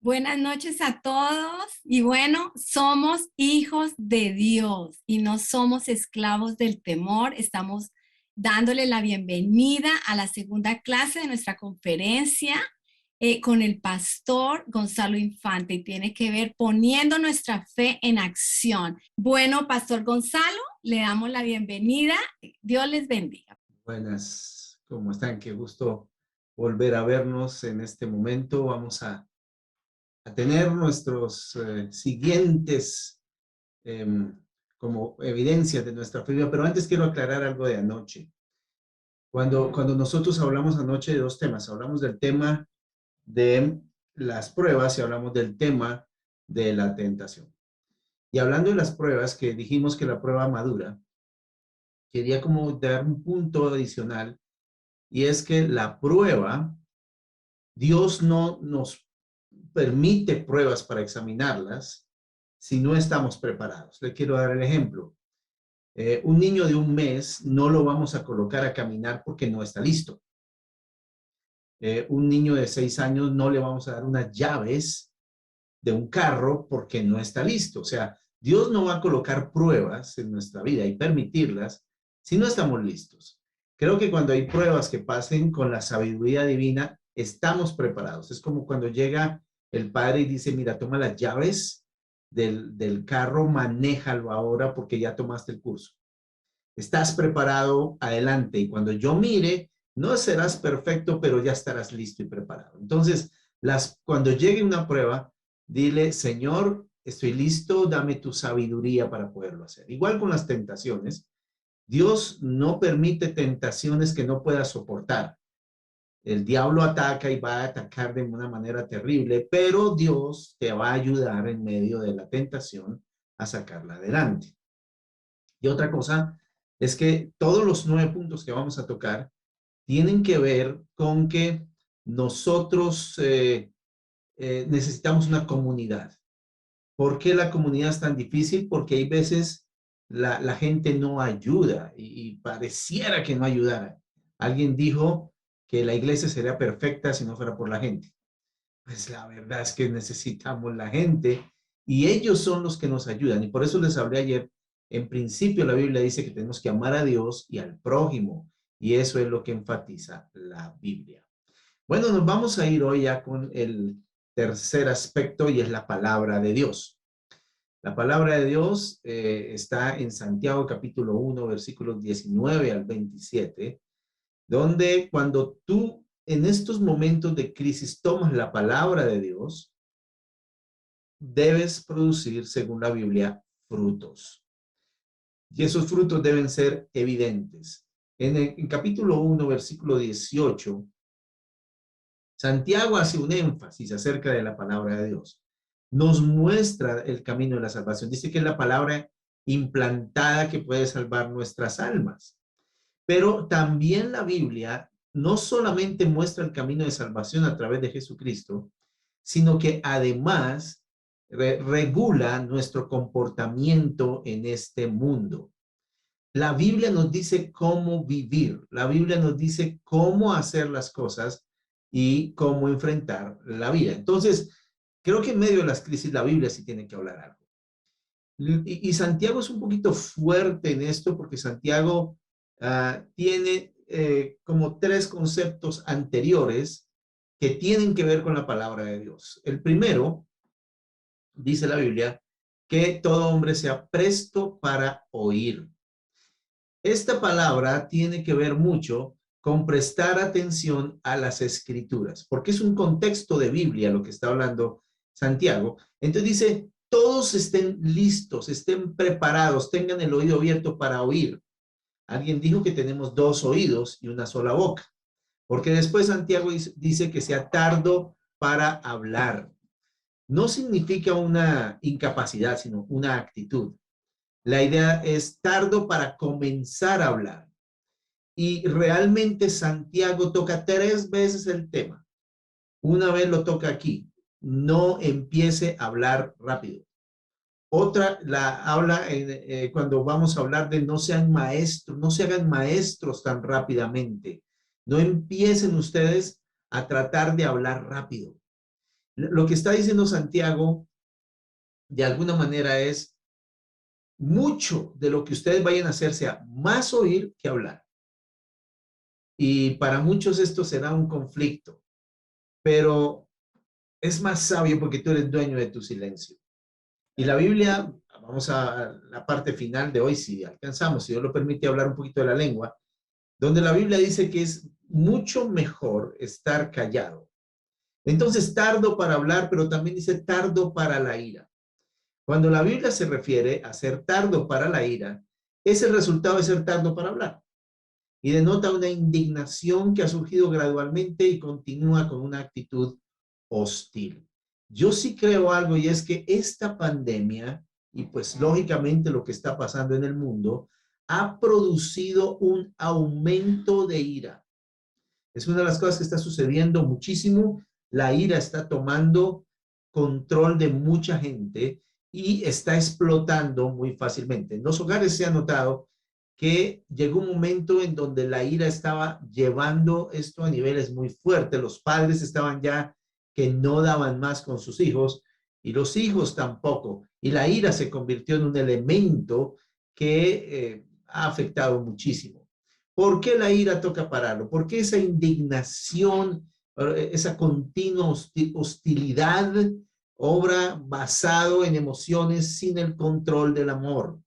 Buenas noches a todos y bueno, somos hijos de Dios y no somos esclavos del temor. Estamos dándole la bienvenida a la segunda clase de nuestra conferencia con el pastor Gonzalo Infante y tiene que ver poniendo nuestra fe en acción. Bueno, pastor Gonzalo, le damos la bienvenida. Dios les bendiga. Buenas, ¿cómo están? Qué gusto volver a vernos en este momento. Vamos a tener nuestros siguientes como evidencias de nuestra fe, pero antes quiero aclarar algo de anoche. Cuando nosotros hablamos anoche de dos temas, hablamos del tema de las pruebas y hablamos del tema de la tentación. Y hablando de las pruebas, que dijimos que la prueba madura, quería como dar un punto adicional, y es que la prueba, Dios no nos permite pruebas para examinarlas si no estamos preparados. Le quiero dar el ejemplo. Un niño de un mes no lo vamos a colocar a caminar porque no está listo. Un niño de 6 años no le vamos a dar unas llaves de un carro porque no está listo. O sea, Dios no va a colocar pruebas en nuestra vida y permitirlas si no estamos listos. Creo que cuando hay pruebas que pasen con la sabiduría divina, estamos preparados. Es como cuando llega el padre y dice, mira, toma las llaves del carro, manéjalo ahora porque ya tomaste el curso. Estás preparado, adelante. Y cuando yo mire, no serás perfecto, pero ya estarás listo y preparado. Entonces, cuando llegue una prueba, dile, Señor, estoy listo, dame tu sabiduría para poderlo hacer. Igual con las tentaciones, Dios no permite tentaciones que no puedas soportar. El diablo ataca y va a atacar de una manera terrible, pero Dios te va a ayudar en medio de la tentación a sacarla adelante. Y otra cosa es que todos los 9 puntos que vamos a tocar tienen que ver con que nosotros necesitamos una comunidad. ¿Por qué la comunidad es tan difícil? Porque hay veces la gente no ayuda y pareciera que no ayudara. Alguien dijo que la iglesia sería perfecta si no fuera por la gente. Pues la verdad es que necesitamos la gente y ellos son los que nos ayudan. Y por eso les hablé ayer. En principio la Biblia dice que tenemos que amar a Dios y al prójimo. Y eso es lo que enfatiza la Biblia. Bueno, nos vamos a ir hoy ya con el tercer aspecto y es la palabra de Dios. La palabra de Dios está en Santiago capítulo 1, versículos 19 al 27, donde cuando tú en estos momentos de crisis tomas la palabra de Dios, debes producir, según la Biblia, frutos. Y esos frutos deben ser evidentes. En capítulo 1, versículo 18, Santiago hace un énfasis acerca de la palabra de Dios. Nos muestra el camino de la salvación. Dice que es la palabra implantada que puede salvar nuestras almas. Pero también la Biblia no solamente muestra el camino de salvación a través de Jesucristo, sino que además regula nuestro comportamiento en este mundo. La Biblia nos dice cómo vivir, la Biblia nos dice cómo hacer las cosas y cómo enfrentar la vida. Entonces, creo que en medio de las crisis la Biblia sí tiene que hablar algo. Y Santiago es un poquito fuerte en esto porque Santiago tiene como 3 conceptos anteriores que tienen que ver con la palabra de Dios. El primero, dice la Biblia, que todo hombre sea presto para oír. Esta palabra tiene que ver mucho con prestar atención a las escrituras, porque es un contexto de Biblia lo que está hablando Santiago. Entonces dice, todos estén listos, estén preparados, tengan el oído abierto para oír. Alguien dijo que tenemos 2 oídos y una sola boca, porque después Santiago dice que sea tardo para hablar. No significa una incapacidad, sino una actitud. La idea es tardo para comenzar a hablar. Y realmente Santiago toca 3 veces el tema. Una vez lo toca aquí, no empiece a hablar rápido. Otra la habla cuando vamos a hablar de no sean maestros, no se hagan maestros tan rápidamente. No empiecen ustedes a tratar de hablar rápido. Lo que está diciendo Santiago, de alguna manera, es mucho de lo que ustedes vayan a hacer sea más oír que hablar. Y para muchos esto será un conflicto, pero es más sabio porque tú eres dueño de tu silencio. Y la Biblia, vamos a la parte final de hoy, si alcanzamos, si Dios lo permite, hablar un poquito de la lengua, donde la Biblia dice que es mucho mejor estar callado. Entonces, tardo para hablar, pero también dice tardo para la ira. Cuando la Biblia se refiere a ser tardo para la ira, es el resultado de ser tardo para hablar. Y denota una indignación que ha surgido gradualmente y continúa con una actitud hostil. Yo sí creo algo y es que esta pandemia, y pues lógicamente lo que está pasando en el mundo, ha producido un aumento de ira. Es una de las cosas que está sucediendo muchísimo. La ira está tomando control de mucha gente y está explotando muy fácilmente. En los hogares se ha notado que llegó un momento en donde la ira estaba llevando esto a niveles muy fuertes. Los padres estaban ya que no daban más con sus hijos y los hijos tampoco. Y la ira se convirtió en un elemento que ha afectado muchísimo. ¿Por qué la ira toca pararlo? ¿Por qué esa indignación, esa continua hostilidad obra basado en emociones sin el control del amor?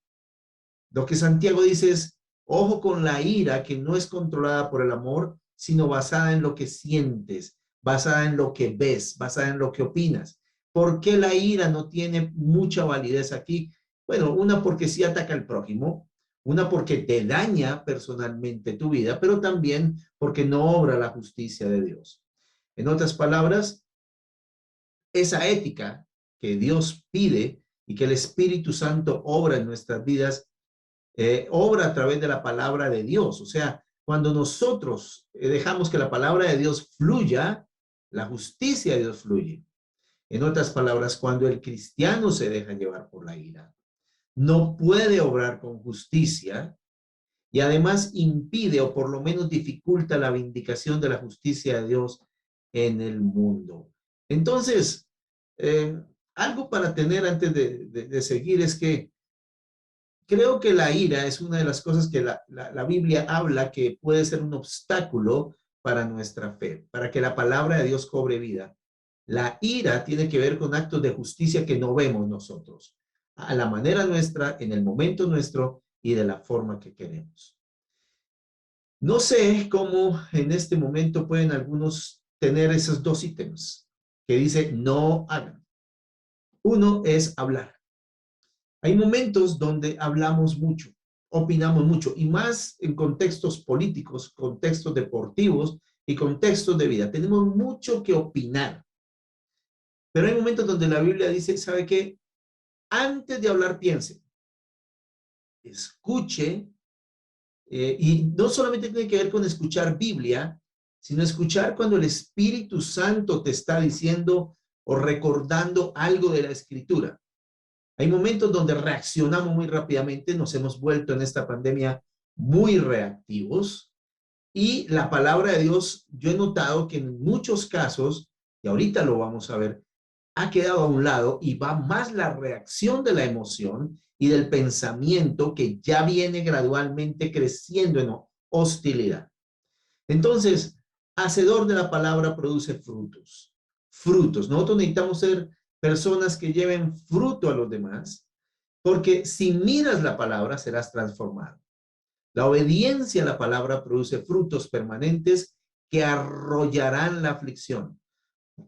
Lo que Santiago dice es, ojo con la ira que no es controlada por el amor, sino basada en lo que sientes, basada en lo que ves, basada en lo que opinas. ¿Por qué la ira no tiene mucha validez aquí? Bueno, una porque sí ataca al prójimo, una porque te daña personalmente tu vida, pero también porque no obra la justicia de Dios. En otras palabras, esa ética que Dios pide y que el Espíritu Santo obra en nuestras vidas obra a través de la palabra de Dios. O sea, cuando nosotros dejamos que la palabra de Dios fluya, la justicia de Dios fluye. En otras palabras, cuando el cristiano se deja llevar por la ira, no puede obrar con justicia y además impide o por lo menos dificulta la vindicación de la justicia de Dios en el mundo. Entonces, algo para tener antes de seguir es que creo que la ira es una de las cosas que la Biblia habla que puede ser un obstáculo para nuestra fe, para que la palabra de Dios cobre vida. La ira tiene que ver con actos de justicia que no vemos nosotros, a la manera nuestra, en el momento nuestro y de la forma que queremos. No sé cómo en este momento pueden algunos tener esos dos ítems que dice no hagan. Uno es hablar. Hay momentos donde hablamos mucho, opinamos mucho, y más en contextos políticos, contextos deportivos y contextos de vida. Tenemos mucho que opinar. Pero hay momentos donde la Biblia dice, ¿sabe qué? Antes de hablar, piense, escuche, y no solamente tiene que ver con escuchar Biblia, sino escuchar cuando el Espíritu Santo te está diciendo o recordando algo de la Escritura. Hay momentos donde reaccionamos muy rápidamente, nos hemos vuelto en esta pandemia muy reactivos y la palabra de Dios, yo he notado que en muchos casos, y ahorita lo vamos a ver, ha quedado a un lado y va más la reacción de la emoción y del pensamiento que ya viene gradualmente creciendo en hostilidad. Entonces, hacedor de la palabra produce frutos. Frutos. Nosotros necesitamos ser personas que lleven fruto a los demás, porque si miras la palabra serás transformado. La obediencia a la palabra produce frutos permanentes que arrollarán la aflicción.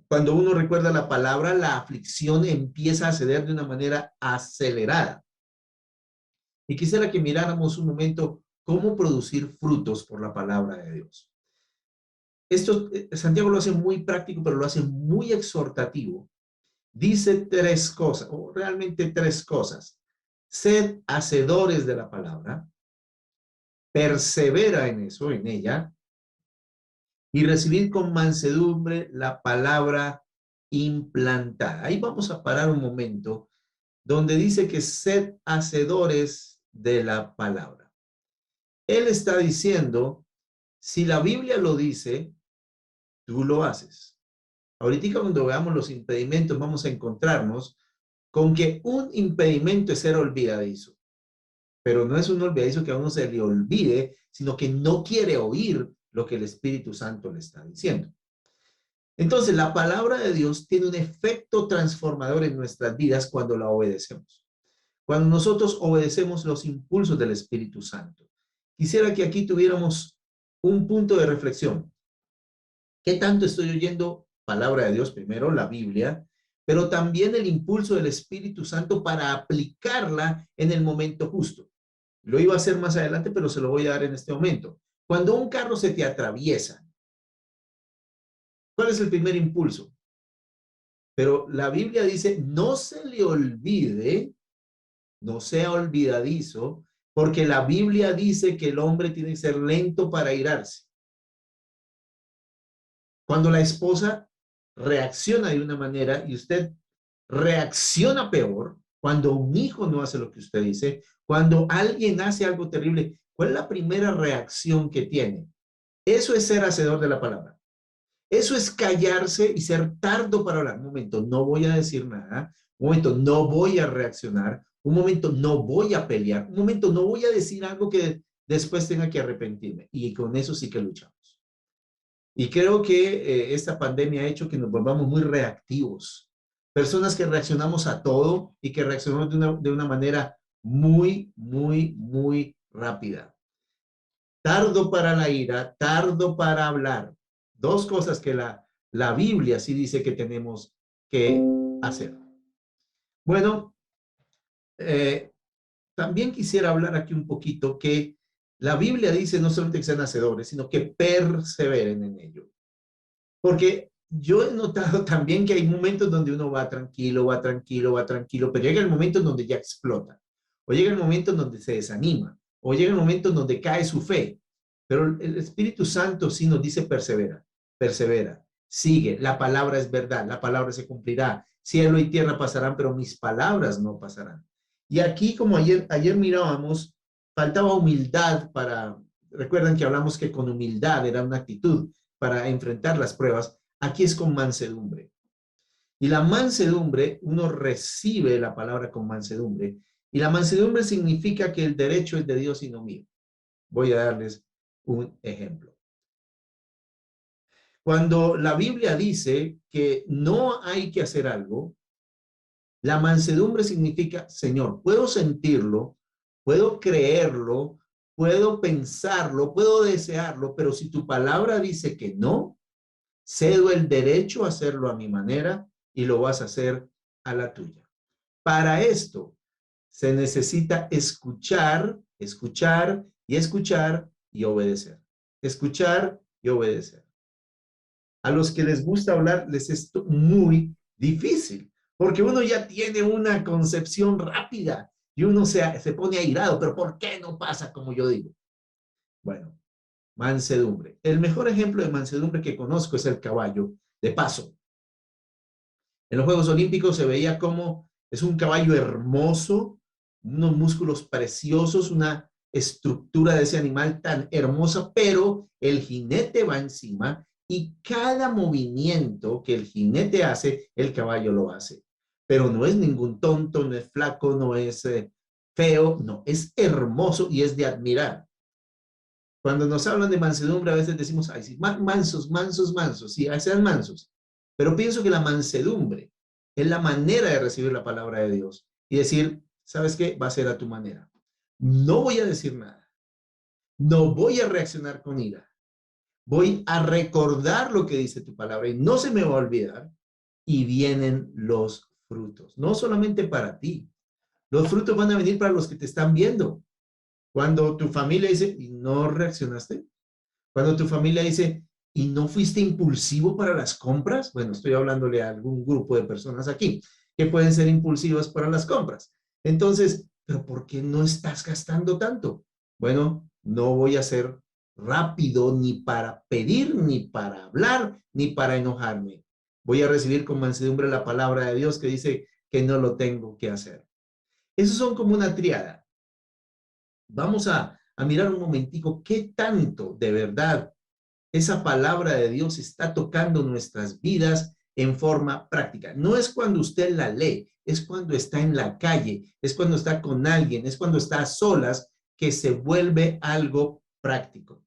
Cuando uno recuerda la palabra, la aflicción empieza a ceder de una manera acelerada. Y quisiera que miráramos un momento cómo producir frutos por la palabra de Dios. Esto Santiago lo hace muy práctico, pero lo hace muy exhortativo. Dice tres cosas, o realmente tres cosas. Sed hacedores de la palabra, persevera en eso, en ella, y recibir con mansedumbre la palabra implantada. Ahí vamos a parar un momento donde dice que sed hacedores de la palabra. Él está diciendo, si la Biblia lo dice, tú lo haces. Ahorita cuando veamos los impedimentos vamos a encontrarnos con que un impedimento es ser olvidadizo. Pero no es un olvidadizo que a uno se le olvide, sino que no quiere oír lo que el Espíritu Santo le está diciendo. Entonces, la palabra de Dios tiene un efecto transformador en nuestras vidas cuando la obedecemos. Cuando nosotros obedecemos los impulsos del Espíritu Santo. Quisiera que aquí tuviéramos un punto de reflexión. ¿Qué tanto estoy oyendo palabra de Dios? Primero, la Biblia, pero también el impulso del Espíritu Santo para aplicarla en el momento justo. Lo iba a hacer más adelante, pero se lo voy a dar en este momento. Cuando un carro se te atraviesa, ¿cuál es el primer impulso? Pero la Biblia dice, no se le olvide, no sea olvidadizo, porque la Biblia dice que el hombre tiene que ser lento para airarse. Cuando la esposa reacciona de una manera y usted reacciona peor, cuando un hijo no hace lo que usted dice, cuando alguien hace algo terrible, ¿cuál es la primera reacción que tiene? Eso es ser hacedor de la palabra. Eso es callarse y ser tardo para hablar. Un momento, no voy a decir nada. Un momento, no voy a reaccionar. Un momento, no voy a pelear. Un momento, no voy a decir algo que después tenga que arrepentirme. Y con eso sí que luchamos. Y creo que esta pandemia ha hecho que nos volvamos muy reactivos. Personas que reaccionamos a todo y que reaccionamos de una manera muy rápida. Tardo para la ira, tardo para hablar. Dos cosas que la Biblia sí dice que tenemos que hacer. Bueno, eh, también quisiera hablar aquí un poquito que la Biblia dice no solamente que sean hacedores, sino que perseveren en ello. Porque yo he notado también que hay momentos donde uno va tranquilo, pero llega el momento en donde ya explota, o llega el momento en donde se desanima, o llega el momento en donde cae su fe. Pero el Espíritu Santo sí nos dice persevera, persevera, sigue, la palabra es verdad, la palabra se cumplirá, cielo y tierra pasarán, pero mis palabras no pasarán. Y aquí, como ayer mirábamos, faltaba humildad para, recuerdan que hablamos que con humildad era una actitud para enfrentar las pruebas, aquí es con mansedumbre. Y la mansedumbre, uno recibe la palabra con mansedumbre, y la mansedumbre significa que el derecho es de Dios y no mío. Voy a darles un ejemplo. Cuando la Biblia dice que no hay que hacer algo, la mansedumbre significa, Señor, puedo sentirlo, puedo creerlo, puedo pensarlo, puedo desearlo, pero si tu palabra dice que no, cedo el derecho a hacerlo a mi manera y lo vas a hacer a la tuya. Para esto se necesita escuchar, escuchar y escuchar y obedecer. Escuchar y obedecer. A los que les gusta hablar les es muy difícil, porque uno ya tiene una concepción rápida y uno se pone airado, pero ¿por qué no pasa como yo digo? Bueno, mansedumbre. El mejor ejemplo de mansedumbre que conozco es el caballo de paso. En los Juegos Olímpicos se veía como es un caballo hermoso, unos músculos preciosos, una estructura de ese animal tan hermosa, pero el jinete va encima y cada movimiento que el jinete hace, el caballo lo hace. Pero no es ningún tonto, no es flaco, no es feo, no, es hermoso y es de admirar. Cuando nos hablan de mansedumbre, a veces decimos, ay, sí, mansos, mansos, mansos, sí, sean mansos. Pero pienso que la mansedumbre es la manera de recibir la palabra de Dios y decir, ¿sabes qué? Va a ser a tu manera. No voy a decir nada. No voy a reaccionar con ira. Voy a recordar lo que dice tu palabra y no se me va a olvidar. Y vienen los frutos, no solamente para ti. Los frutos van a venir para los que te están viendo. Cuando tu familia dice, ¿y no reaccionaste? Cuando tu familia dice, ¿y no fuiste impulsivo para las compras? Bueno, estoy hablándole a algún grupo de personas aquí que pueden ser impulsivas para las compras. Entonces, ¿pero por qué no estás gastando tanto? Bueno, no voy a ser rápido ni para pedir, ni para hablar, ni para enojarme. Voy a recibir con mansedumbre la palabra de Dios que dice que no lo tengo que hacer. Esos son como una triada. Vamos a mirar un momentico qué tanto de verdad esa palabra de Dios está tocando nuestras vidas en forma práctica. No es cuando usted la lee, es cuando está en la calle, es cuando está con alguien, es cuando está a solas que se vuelve algo práctico.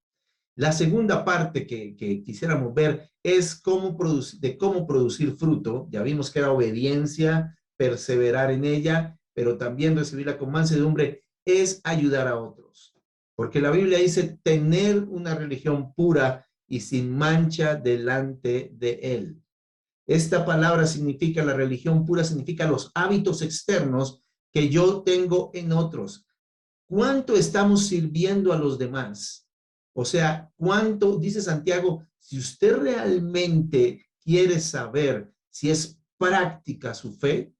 La segunda parte que quisiéramos ver es cómo producir fruto. Ya vimos que era obediencia, perseverar en ella, pero también recibirla con mansedumbre es ayudar a otros. Porque la Biblia dice tener una religión pura y sin mancha delante de él. Esta palabra significa, la religión pura significa los hábitos externos que yo tengo en otros. ¿Cuánto estamos sirviendo a los demás? O sea, ¿cuánto, dice Santiago, si usted realmente quiere saber si es práctica su fe,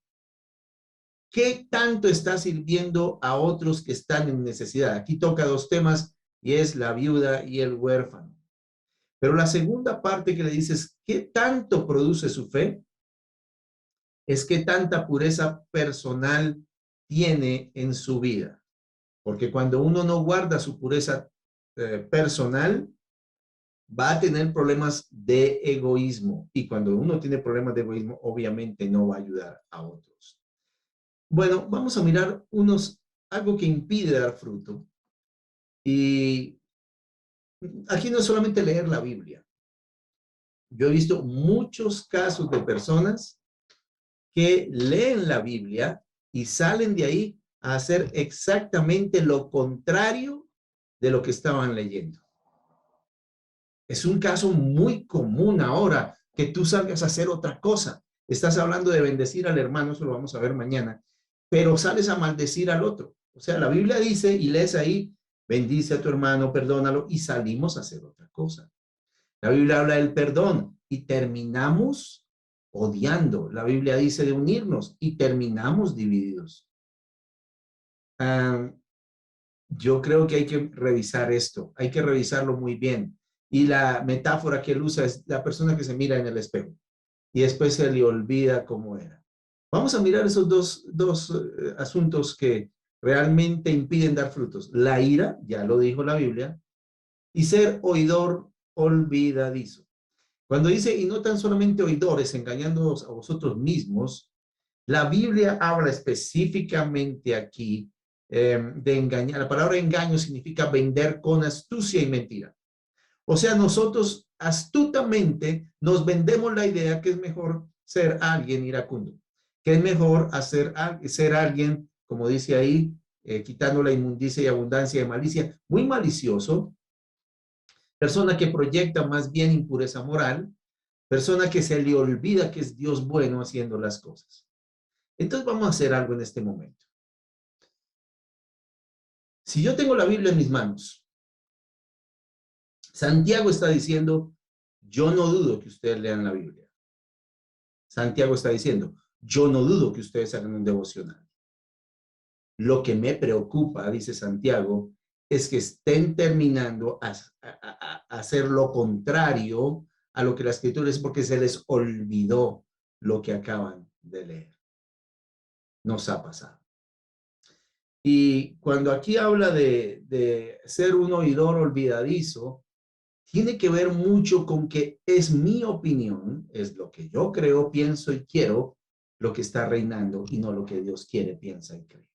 qué tanto está sirviendo a otros que están en necesidad? Aquí toca dos temas y es la viuda y el huérfano. Pero la segunda parte que le dices, ¿qué tanto produce su fe? Es qué tanta pureza personal tiene en su vida. Porque cuando uno no guarda su pureza personal, va a tener problemas de egoísmo. Y cuando uno tiene problemas de egoísmo, obviamente no va a ayudar a otros. Bueno, vamos a mirar algo que impide dar fruto. Y aquí no es solamente leer la Biblia. Yo he visto muchos casos de personas que leen la Biblia y salen de ahí a hacer exactamente lo contrario de lo que estaban leyendo. Es un caso muy común ahora que tú salgas a hacer otra cosa. Estás hablando de bendecir al hermano, eso lo vamos a ver mañana, pero sales a maldecir al otro. O sea, la Biblia dice y lees ahí, bendice a tu hermano, perdónalo, y salimos a hacer otra cosa. La Biblia habla del perdón y terminamos odiando. La Biblia dice de unirnos y terminamos divididos. Yo creo que hay que revisar esto, hay que revisarlo muy bien. Y la metáfora que él usa es la persona que se mira en el espejo y después se le olvida cómo era. Vamos a mirar esos dos asuntos que realmente impiden dar frutos. La ira, ya lo dijo la Biblia, y ser oidor olvidadizo. Cuando dice, y no tan solamente oidores, engañándoos a vosotros mismos, la Biblia habla específicamente aquí de engañar. La palabra engaño significa vender con astucia y mentira. O sea, nosotros astutamente nos vendemos la idea que es mejor ser alguien iracundo, que es mejor ser alguien, como dice ahí, quitando la inmundicia y abundancia de malicia, muy malicioso, persona que proyecta más bien impureza moral, persona que se le olvida que es Dios bueno haciendo las cosas. Entonces vamos a hacer algo en este momento. Si yo tengo la Biblia en mis manos, Santiago está diciendo, yo no dudo que ustedes lean la Biblia. Santiago está diciendo, yo no dudo que ustedes hagan un devocional. Lo que me preocupa, dice Santiago, es que estén terminando a hacer lo contrario a lo que la Escritura es porque se les olvidó lo que acaban de leer. Nos ha pasado. Y cuando aquí habla de ser un oidor olvidadizo, tiene que ver mucho con que es mi opinión, es lo que yo creo, pienso y quiero, lo que está reinando y no lo que Dios quiere, piensa y cree.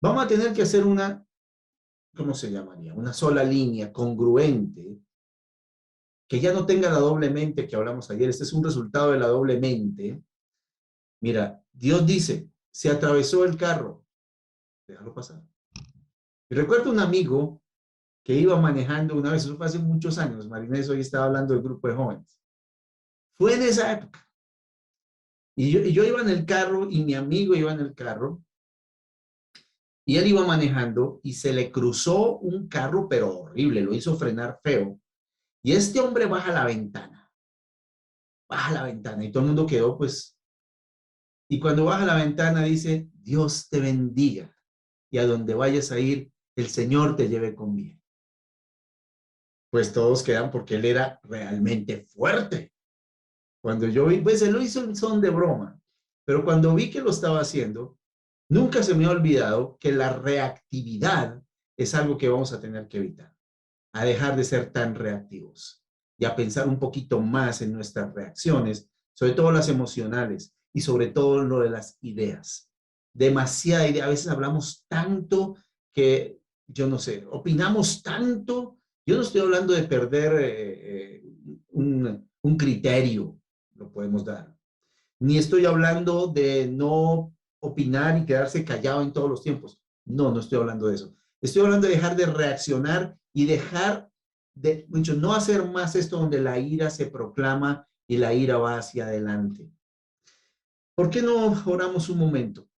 Vamos a tener que hacer una, ¿cómo se llamaría? Una sola línea congruente, que ya no tenga la doble mente que hablamos ayer. Este es un resultado de la doble mente. Mira, Dios dice, se atravesó el carro, déjalo pasar. Y recuerdo un amigo que iba manejando una vez, eso fue hace muchos años, Marinés hoy estaba hablando del grupo de jóvenes. Fue en esa época. Y yo iba en el carro y mi amigo iba en el carro y él iba manejando y se le cruzó un carro, pero horrible, lo hizo frenar feo. Y este hombre baja la ventana y todo el mundo quedó pues, y cuando baja la ventana dice, Dios te bendiga y a donde vayas a ir, el Señor te lleve con bien. Pues todos quedan porque él era realmente fuerte. Cuando yo vi, pues él lo hizo en son de broma, pero cuando vi que lo estaba haciendo, nunca se me ha olvidado que la reactividad es algo que vamos a tener que evitar, a dejar de ser tan reactivos. y a pensar un poquito más en nuestras reacciones, sobre todo las emocionales y sobre todo lo de las ideas. Demasiada idea. A veces hablamos tanto que, yo no sé, opinamos tanto. Yo no estoy hablando de perder un criterio, lo podemos dar. Ni estoy hablando de no opinar y quedarse callado en todos los tiempos. No, no estoy hablando de eso. Estoy hablando de dejar de reaccionar y dejar de, mucho, no hacer más esto donde la ira se proclama y la ira va hacia adelante. ¿Por qué no oramos un momento?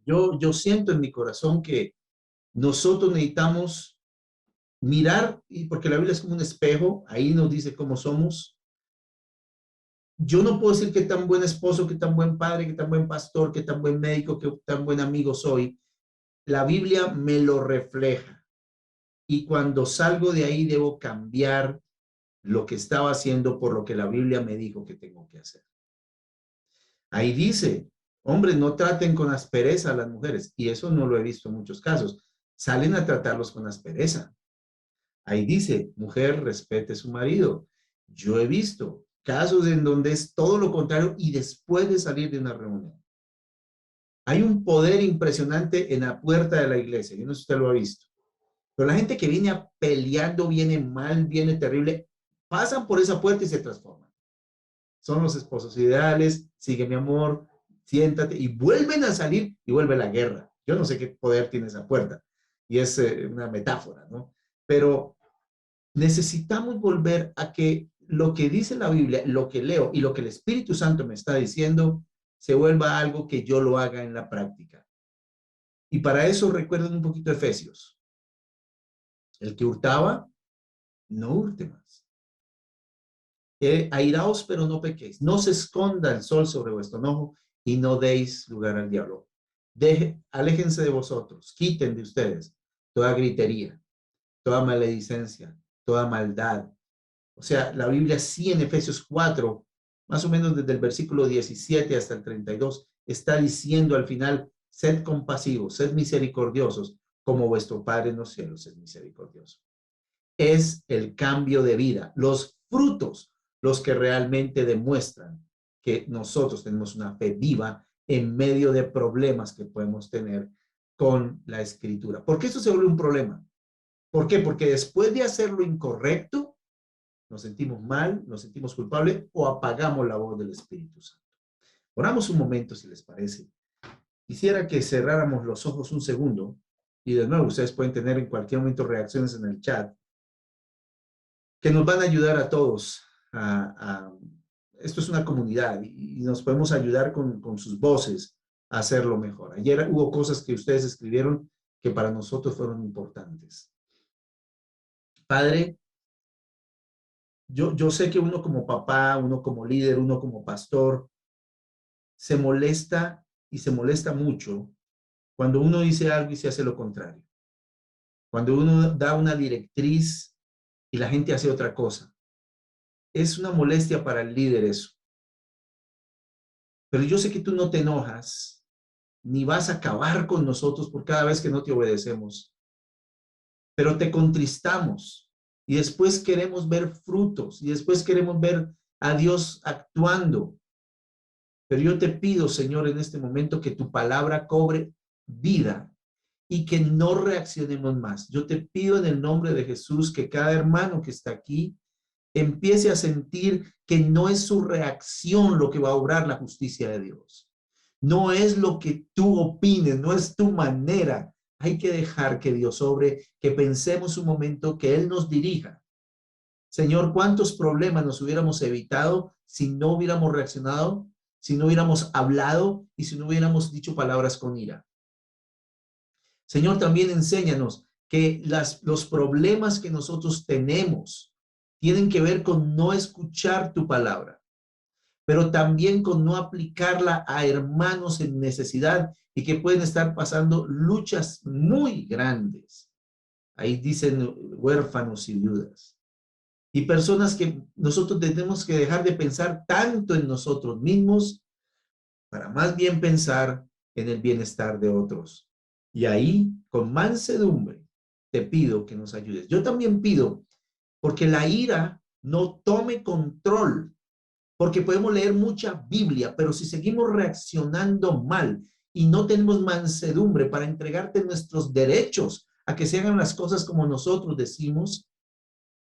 Yo siento en mi corazón que nosotros necesitamos mirar, y porque la Biblia es como un espejo, ahí nos dice cómo somos. Yo no puedo decir qué tan buen esposo, qué tan buen padre, qué tan buen pastor, qué tan buen médico, qué tan buen amigo soy. La Biblia me lo refleja. Y cuando salgo de ahí debo cambiar lo que estaba haciendo por lo que la Biblia me dijo que tengo que hacer. Ahí dice, hombres, no traten con aspereza a las mujeres. Y eso no lo he visto en muchos casos. Salen a tratarlos con aspereza. Ahí dice, mujer, respete a su marido. Yo he visto casos en donde es todo lo contrario y después de salir de una reunión. Hay un poder impresionante en la puerta de la iglesia. Yo no sé si usted lo ha visto. Pero la gente que viene peleando, viene mal, viene terrible, pasan por esa puerta y se transforman. Son los esposos ideales, sigue mi amor, siéntate, y vuelven a salir y vuelve la guerra. Yo no sé qué poder tiene esa puerta. Y es una metáfora, ¿no? Pero necesitamos volver a que lo que dice la Biblia, lo que leo y lo que el Espíritu Santo me está diciendo, se vuelva algo que yo lo haga en la práctica. Y para eso recuerden un poquito Efesios. El que hurtaba, no hurte más. Airaos, pero no pequéis. No se esconda el sol sobre vuestro enojo y no deis lugar al diablo. Aléjense de vosotros, quiten de ustedes toda gritería, toda maledicencia, toda maldad. O sea, la Biblia sí en Efesios 4, más o menos desde el versículo 17 hasta el 32, está diciendo al final, sed compasivos, sed misericordiosos, como vuestro Padre en los cielos es misericordioso. Es el cambio de vida, los frutos, los que realmente demuestran que nosotros tenemos una fe viva en medio de problemas que podemos tener con la escritura. ¿Por qué eso se vuelve un problema? ¿Por qué? Porque después de hacer lo incorrecto, nos sentimos mal, nos sentimos culpables o apagamos la voz del Espíritu Santo. Oramos un momento, si les parece. Quisiera que cerráramos los ojos un segundo y de nuevo ustedes pueden tener en cualquier momento reacciones en el chat que nos van a ayudar a todos. Esto es una comunidad y nos podemos ayudar con sus voces a hacerlo mejor. Ayer hubo cosas que ustedes escribieron que para nosotros fueron importantes. Padre, yo sé que uno como papá, uno como líder, uno como pastor, se molesta y se molesta mucho cuando uno dice algo y se hace lo contrario. Cuando uno da una directriz y la gente hace otra cosa. Es una molestia para el líder eso. Pero yo sé que tú no te enojas, ni vas a acabar con nosotros por cada vez que no te obedecemos. Pero te contristamos y después queremos ver frutos y después queremos ver a Dios actuando. Pero yo te pido, Señor, en este momento que tu palabra cobre vida y que no reaccionemos más. Yo te pido en el nombre de Jesús que cada hermano que está aquí empiece a sentir que no es su reacción lo que va a obrar la justicia de Dios. No es lo que tú opines, no es tu manera. Hay que dejar que Dios obre, que pensemos un momento, que Él nos dirija. Señor, ¿cuántos problemas nos hubiéramos evitado si no hubiéramos reaccionado, si no hubiéramos hablado y si no hubiéramos dicho palabras con ira? Señor, también enséñanos que los problemas que nosotros tenemos tienen que ver con no escuchar tu palabra, pero también con no aplicarla a hermanos en necesidad y que pueden estar pasando luchas muy grandes. Ahí dicen huérfanos y viudas. Y personas que nosotros tenemos que dejar de pensar tanto en nosotros mismos para más bien pensar en el bienestar de otros. Y ahí, con mansedumbre, te pido que nos ayudes. Yo también pido porque la ira no tome control, porque podemos leer mucha Biblia, pero si seguimos reaccionando mal y no tenemos mansedumbre para entregarte nuestros derechos a que se hagan las cosas como nosotros decimos,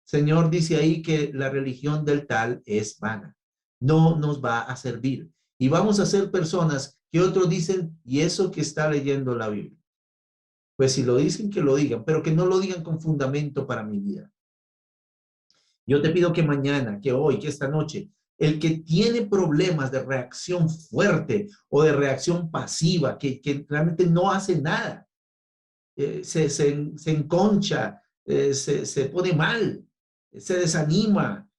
Señor dice ahí que la religión del tal es vana, no nos va a servir. Y vamos a ser personas que otros dicen, ¿y eso que está leyendo la Biblia? Pues si lo dicen, que lo digan, pero que no lo digan con fundamento para mi vida. Yo te pido que mañana, que hoy, que esta noche, el que tiene problemas de reacción fuerte o de reacción pasiva, que realmente no hace nada, se enconcha, se pone mal, se desanima.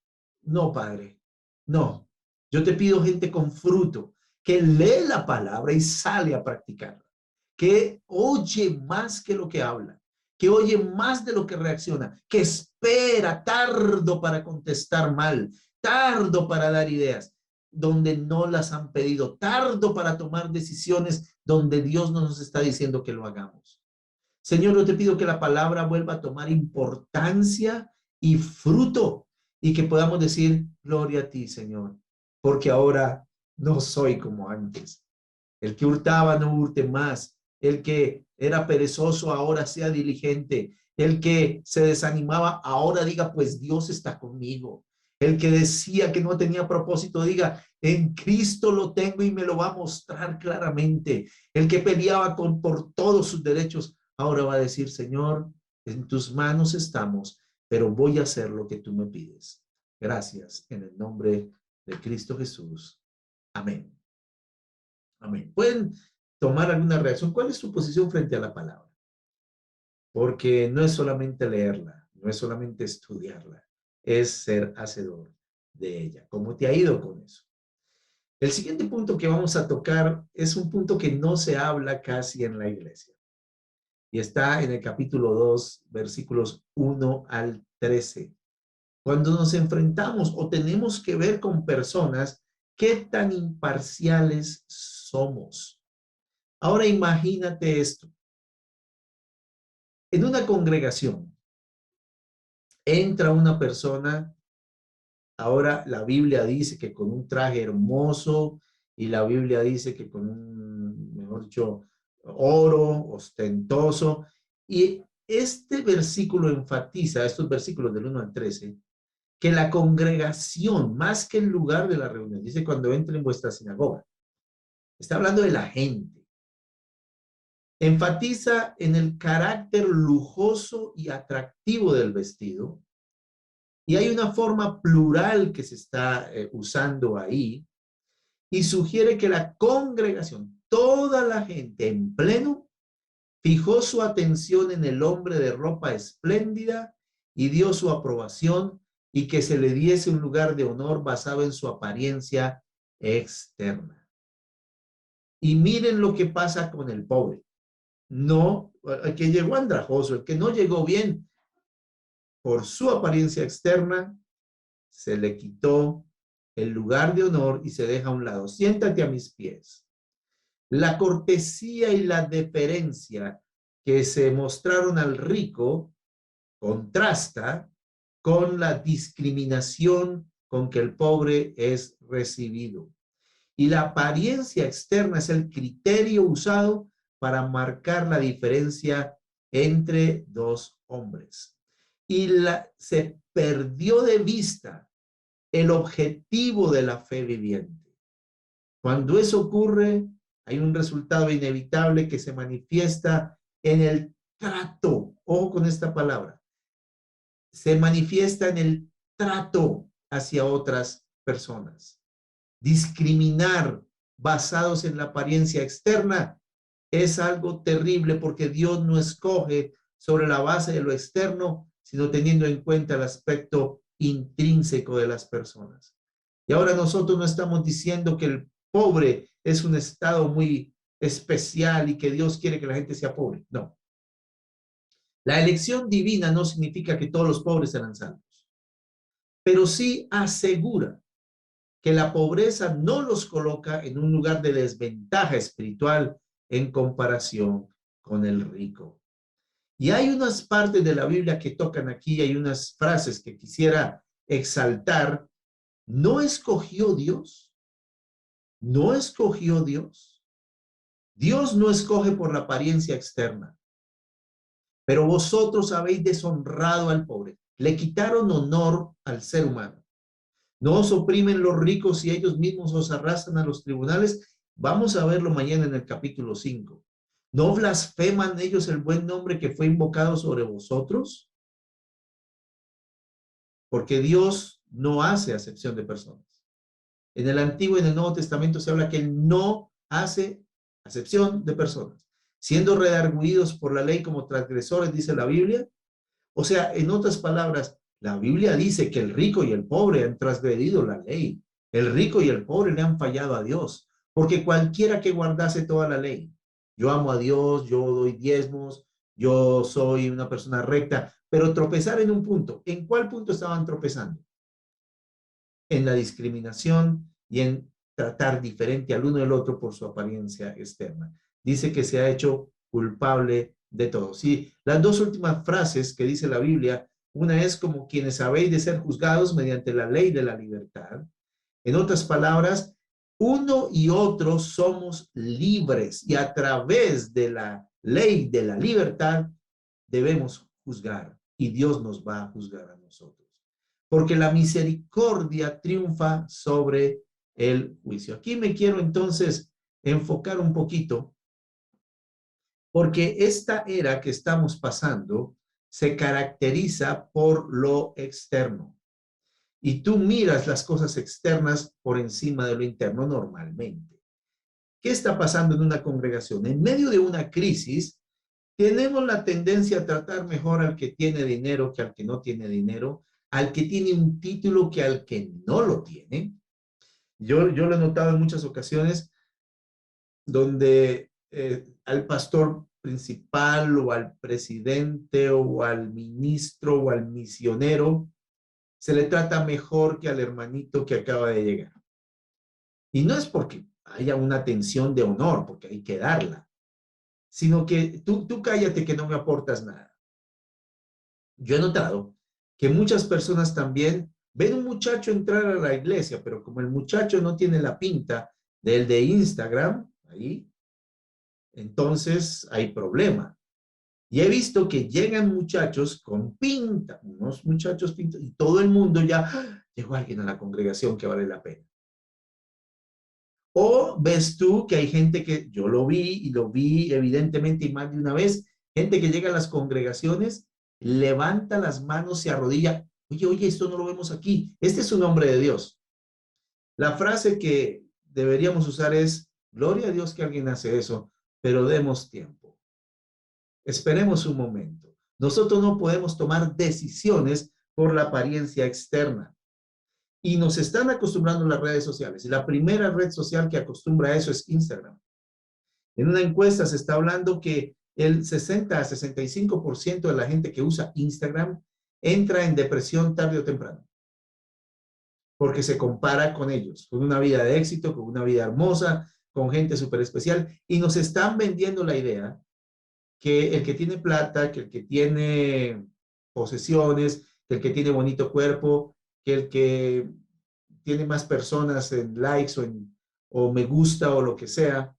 No, Padre, no. Yo te pido gente con fruto, que lee la palabra y sale a practicarla, que oye más que lo que habla, que oye más de lo que reacciona, que espera, tardo para contestar mal, tardo para dar ideas donde no las han pedido, tardo para tomar decisiones donde Dios no nos está diciendo que lo hagamos. Señor, yo te pido que la palabra vuelva a tomar importancia y fruto y que podamos decir, gloria a ti, Señor, porque ahora no soy como antes. El que hurtaba no hurte más. El que era perezoso ahora sea diligente. El que se desanimaba ahora diga, pues Dios está conmigo. El que decía que no tenía propósito diga, en Cristo lo tengo y me lo va a mostrar claramente. El que peleaba por todos sus derechos ahora va a decir, Señor, en tus manos estamos, pero voy a hacer lo que tú me pides. Gracias en el nombre de Cristo Jesús. Amén. Amén. ¿Pueden tomar alguna reacción? ¿Cuál es su posición frente a la palabra? Porque no es solamente leerla, no es solamente estudiarla, es ser hacedor de ella. ¿Cómo te ha ido con eso? El siguiente punto que vamos a tocar es un punto que no se habla casi en la iglesia. Y está en el capítulo 2, versículos 1 al 13. Cuando nos enfrentamos o tenemos que ver con personas, ¿qué tan imparciales somos? Ahora imagínate esto. En una congregación entra una persona, ahora la Biblia dice que con un traje hermoso y la Biblia dice que con un, mejor dicho, oro ostentoso. Y este versículo enfatiza, estos versículos del 1 al 13, que la congregación, más que el lugar de la reunión, dice cuando entre en vuestra sinagoga, está hablando de la gente. Enfatiza en el carácter lujoso y atractivo del vestido. Y hay una forma plural que se está usando ahí y sugiere que la congregación, toda la gente en pleno, fijó su atención en el hombre de ropa espléndida y dio su aprobación y que se le diese un lugar de honor basado en su apariencia externa. Y miren lo que pasa con el pobre. No, el que llegó andrajoso, el que no llegó bien, por su apariencia externa, se le quitó el lugar de honor y se deja a un lado. Siéntate a mis pies. La cortesía y la deferencia que se mostraron al rico contrasta con la discriminación con que el pobre es recibido. Y la apariencia externa es el criterio usado para marcar la diferencia entre dos hombres. Y se perdió de vista el objetivo de la fe viviente. Cuando eso ocurre, hay un resultado inevitable que se manifiesta en el trato. Ojo con esta palabra. Se manifiesta en el trato hacia otras personas. Discriminar basados en la apariencia externa es algo terrible porque Dios no escoge sobre la base de lo externo, sino teniendo en cuenta el aspecto intrínseco de las personas. Y ahora nosotros no estamos diciendo que el pobre es un estado muy especial y que Dios quiere que la gente sea pobre. No. La elección divina no significa que todos los pobres serán salvos, pero sí asegura que la pobreza no los coloca en un lugar de desventaja espiritual en comparación con el rico. Y hay unas partes de la Biblia que tocan aquí, hay unas frases que quisiera exaltar. ¿No escogió Dios? ¿No escogió Dios? Dios no escoge por la apariencia externa, pero vosotros habéis deshonrado al pobre. Le quitaron honor al ser humano. No os oprimen los ricos y ellos mismos os arrastran a los tribunales. Vamos a verlo mañana en el capítulo 5. ¿No blasfeman ellos el buen nombre que fue invocado sobre vosotros? Porque Dios no hace acepción de personas. En el Antiguo y en el Nuevo Testamento se habla que Él no hace acepción de personas, siendo redarguidos por la ley como transgresores, dice la Biblia. O sea, en otras palabras, la Biblia dice que el rico y el pobre han transgredido la ley. El rico y el pobre le han fallado a Dios, porque cualquiera que guardase toda la ley, yo amo a Dios, yo doy diezmos, yo soy una persona recta, pero tropezar en un punto. ¿En cuál punto estaban tropezando? En la discriminación y en tratar diferente al uno del otro por su apariencia externa. Dice que se ha hecho culpable de todo. Sí, las dos últimas frases que dice la Biblia, una es como quienes habéis de ser juzgados mediante la ley de la libertad. En otras palabras, uno y otro somos libres y a través de la ley de la libertad debemos juzgar y Dios nos va a juzgar a nosotros. Porque la misericordia triunfa sobre el juicio. Aquí me quiero entonces enfocar un poquito, porque esta era que estamos pasando se caracteriza por lo externo. Y tú miras las cosas externas por encima de lo interno normalmente. ¿Qué está pasando en una congregación? En medio de una crisis, tenemos la tendencia a tratar mejor al que tiene dinero que al que no tiene dinero, al que tiene un título que al que no lo tiene. Yo lo he notado en muchas ocasiones donde al pastor principal o al presidente o al ministro o al misionero se le trata mejor que al hermanito que acaba de llegar. Y no es porque haya una tensión de honor, porque hay que darla, sino que tú cállate que no me aportas nada. Yo he notado que muchas personas también ven un muchacho entrar a la iglesia, pero como el muchacho no tiene la pinta del de Instagram, ahí, entonces hay problema. Y he visto que llegan muchachos con pinta, unos muchachos pintados, y todo el mundo ya, llegó alguien a la congregación que vale la pena. O ves tú que hay gente que yo lo vi y lo vi evidentemente y más de una vez, gente que llega a las congregaciones, levanta las manos, se arrodilla, oye, esto no lo vemos aquí, este es un hombre de Dios. La frase que deberíamos usar es, gloria a Dios que alguien hace eso, pero demos tiempo. Esperemos un momento. Nosotros no podemos tomar decisiones por la apariencia externa. Y nos están acostumbrando las redes sociales. Y la primera red social que acostumbra a eso es Instagram. En una encuesta se está hablando que el 60 a 65% de la gente que usa Instagram entra en depresión tarde o temprano. Porque se compara con ellos, con una vida de éxito, con una vida hermosa, con gente súper especial. Y nos están vendiendo la idea que el que tiene plata, que el que tiene posesiones, que el que tiene bonito cuerpo, que el que tiene más personas en likes o me gusta o lo que sea,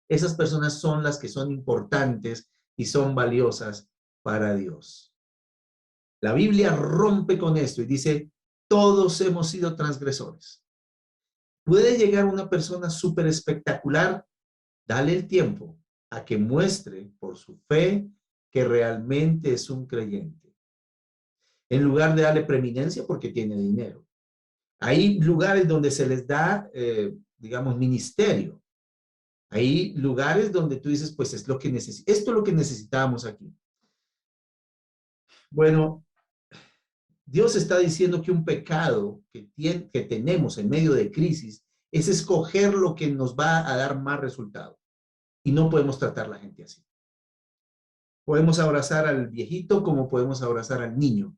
esas personas son las que son importantes y son valiosas para Dios. La Biblia rompe con esto y dice, todos hemos sido transgresores. Puede llegar una persona súper espectacular, dale el tiempo a que muestre por su fe que realmente es un creyente. En lugar de darle preeminencia porque tiene dinero. Hay lugares donde se les da, digamos, ministerio. Hay lugares donde tú dices, pues es lo que esto es lo que necesitábamos aquí. Bueno, Dios está diciendo que un pecado que tenemos en medio de crisis es escoger lo que nos va a dar más resultado. Y no podemos tratar a la gente así. Podemos abrazar al viejito como podemos abrazar al niño.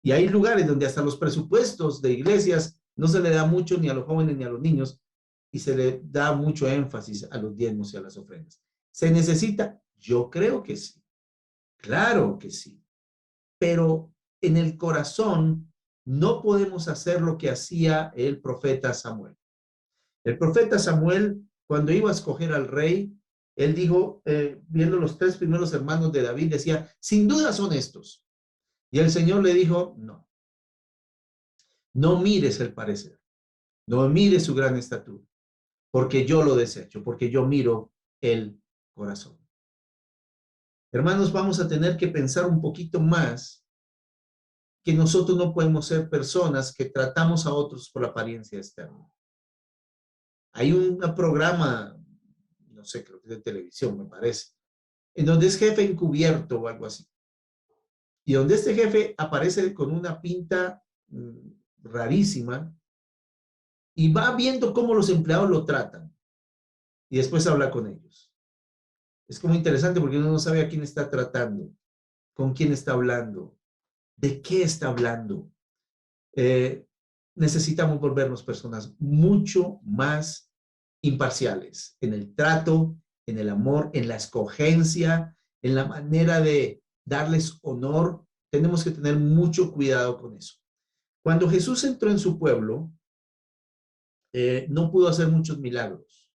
Y hay lugares donde hasta los presupuestos de iglesias no se le da mucho ni a los jóvenes ni a los niños y se le da mucho énfasis a los diezmos y a las ofrendas. Se necesita, Yo creo que sí. Claro que sí. Pero en el corazón no podemos hacer lo que hacía el profeta Samuel. El profeta Samuel, cuando iba a escoger al rey, él dijo, viendo los 3 primeros hermanos de David, decía, sin duda son estos. Y el Señor le dijo, no, no mires el parecer, no mires su gran estatura, porque yo lo desecho, porque yo miro el corazón. Hermanos, vamos a tener que pensar un poquito más que nosotros no podemos ser personas que tratamos a otros por la apariencia externa. Hay un programa, no sé, creo que es de televisión, me parece, en donde es jefe encubierto o algo así. Y donde este jefe aparece con una pinta rarísima y va viendo cómo los empleados lo tratan y después habla con ellos. Es como interesante porque uno no sabe a quién está tratando, con quién está hablando, de qué está hablando. Necesitamos volvernos personas mucho más imparciales en el trato, en el amor, en la escogencia, en la manera de darles honor. Tenemos que tener mucho cuidado con eso. Cuando Jesús entró en su pueblo, no pudo hacer muchos milagros.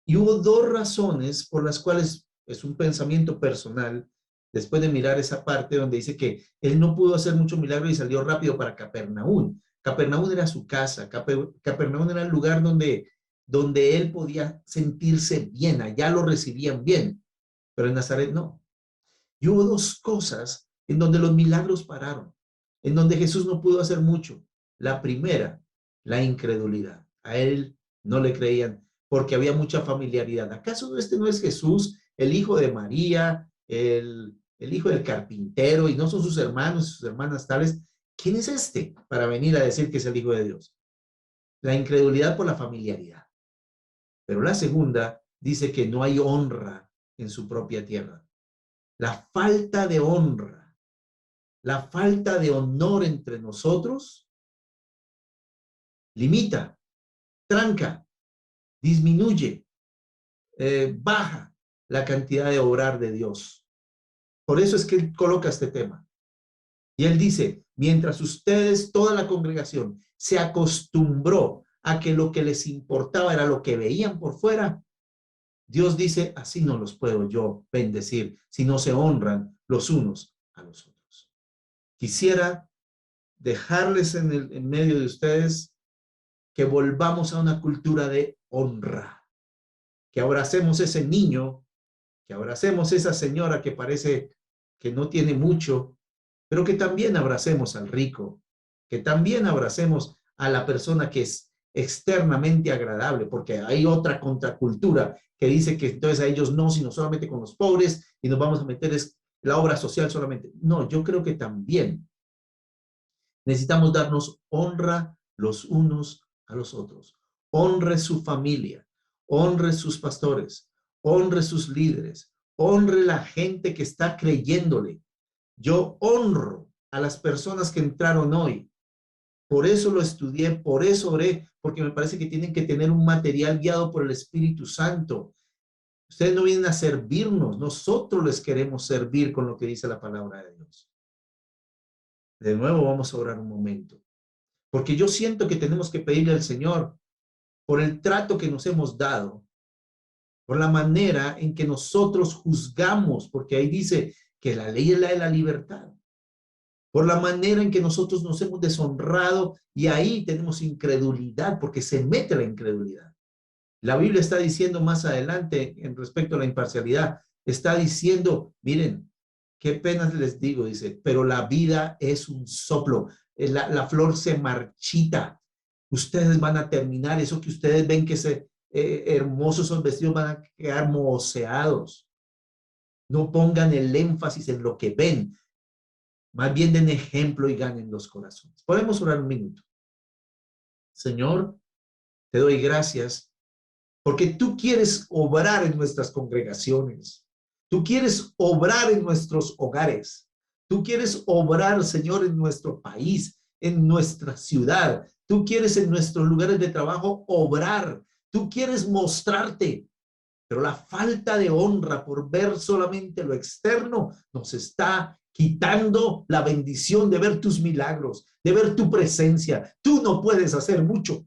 Y hubo 2 razones por las cuales, es un pensamiento personal, después de mirar esa parte donde dice que él no pudo hacer mucho milagro y salió rápido para Capernaum. Capernaum era su casa, Capernaum era el lugar donde él podía sentirse bien, allá lo recibían bien, pero en Nazaret no. Y hubo 2 cosas en donde los milagros pararon, en donde Jesús no pudo hacer mucho. La primera, la incredulidad. A él no le creían porque había mucha familiaridad. ¿Acaso este no es Jesús, el hijo de María, el hijo del carpintero, y no son sus hermanos y sus hermanas tales? ¿Quién es este para venir a decir que es el Hijo de Dios? La incredulidad por la familiaridad. Pero la segunda dice que no hay honra en su propia tierra. La falta de honra, la falta de honor entre nosotros limita, tranca, disminuye, baja la cantidad de obrar de Dios. Por eso es que él coloca este tema. Y él dice, mientras ustedes, toda la congregación, se acostumbró a que lo que les importaba era lo que veían por fuera, Dios dice, así no los puedo yo bendecir si no se honran los unos a los otros. Quisiera dejarles en medio de ustedes que volvamos a una cultura de honra, que abracemos ese niño, que abracemos esa señora que parece que no tiene mucho, pero que también abracemos al rico, que también abracemos a la persona que es externamente agradable, porque hay otra contracultura que dice que entonces a ellos no, sino solamente con los pobres y nos vamos a meter la obra social solamente. No, yo creo que también necesitamos darnos honra los unos a los otros. Honre su familia, honre sus pastores, honre sus líderes, honre la gente que está creyéndole. Yo honro a las personas que entraron hoy. Por eso lo estudié, por eso oré, porque me parece que tienen que tener un material guiado por el Espíritu Santo. Ustedes no vienen a servirnos, nosotros les queremos servir con lo que dice la palabra de Dios. De nuevo vamos a orar un momento, porque yo siento que tenemos que pedirle al Señor por el trato que nos hemos dado, por la manera en que nosotros juzgamos, porque ahí dice que la ley es la de la libertad, por la manera en que nosotros nos hemos deshonrado y ahí tenemos incredulidad, porque se mete la incredulidad. La Biblia está diciendo más adelante en respecto a la imparcialidad, está diciendo, miren, qué pena les digo, dice, pero la vida es un soplo, la flor se marchita, ustedes van a terminar, eso que ustedes ven que hermosos son vestidos van a quedar mohoseados. No pongan el énfasis en lo que ven, más bien den ejemplo y ganen los corazones. Podemos orar un minuto. Señor, te doy gracias porque tú quieres obrar en nuestras congregaciones. Tú quieres obrar en nuestros hogares. Tú quieres obrar, Señor, en nuestro país, en nuestra ciudad. Tú quieres en nuestros lugares de trabajo obrar. Tú quieres mostrarte. Pero la falta de honra por ver solamente lo externo nos está quitando la bendición de ver tus milagros, de ver tu presencia. Tú no puedes hacer mucho.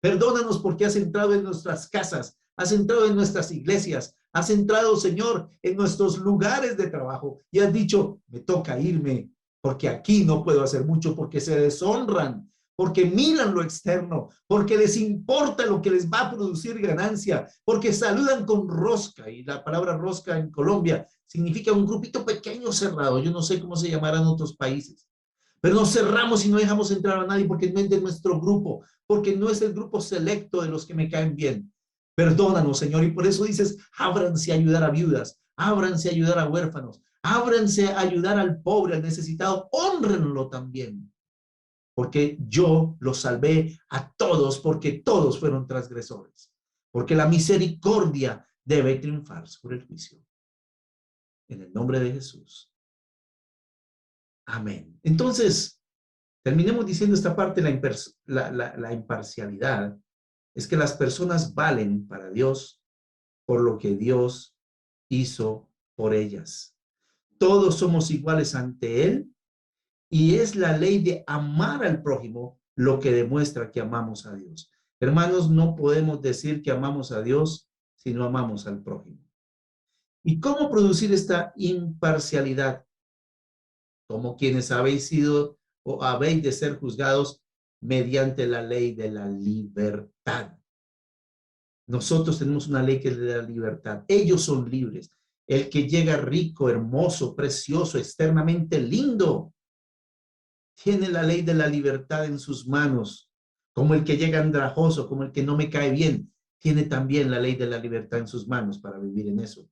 Perdónanos porque has entrado en nuestras casas, has entrado en nuestras iglesias, has entrado, Señor, en nuestros lugares de trabajo y has dicho, me toca irme porque aquí no puedo hacer mucho, porque se deshonran, porque miran lo externo, porque les importa lo que les va a producir ganancia, porque saludan con rosca, y la palabra rosca en Colombia significa un grupito pequeño cerrado. Yo no sé cómo se llamará en otros países. Pero nos cerramos y no dejamos entrar a nadie porque no es de nuestro grupo, porque no es el grupo selecto de los que me caen bien. Perdónanos, Señor, y por eso dices, ábranse a ayudar a viudas, ábranse a ayudar a huérfanos, ábranse a ayudar al pobre, al necesitado, honrenlo también, porque yo los salvé a todos, porque todos fueron transgresores, porque la misericordia debe triunfar sobre el juicio. En el nombre de Jesús. Amén. Entonces, terminemos diciendo esta parte, la imparcialidad, es que las personas valen para Dios por lo que Dios hizo por ellas. Todos somos iguales ante Él y es la ley de amar al prójimo lo que demuestra que amamos a Dios. Hermanos, no podemos decir que amamos a Dios si no amamos al prójimo. ¿Y cómo producir esta imparcialidad? Como quienes habéis sido o habéis de ser juzgados mediante la ley de la libertad. Nosotros tenemos una ley que es de la libertad. Ellos son libres. El que llega rico, hermoso, precioso, externamente lindo, tiene la ley de la libertad en sus manos. Como el que llega andrajoso, como el que no me cae bien, tiene también la ley de la libertad en sus manos para vivir en eso.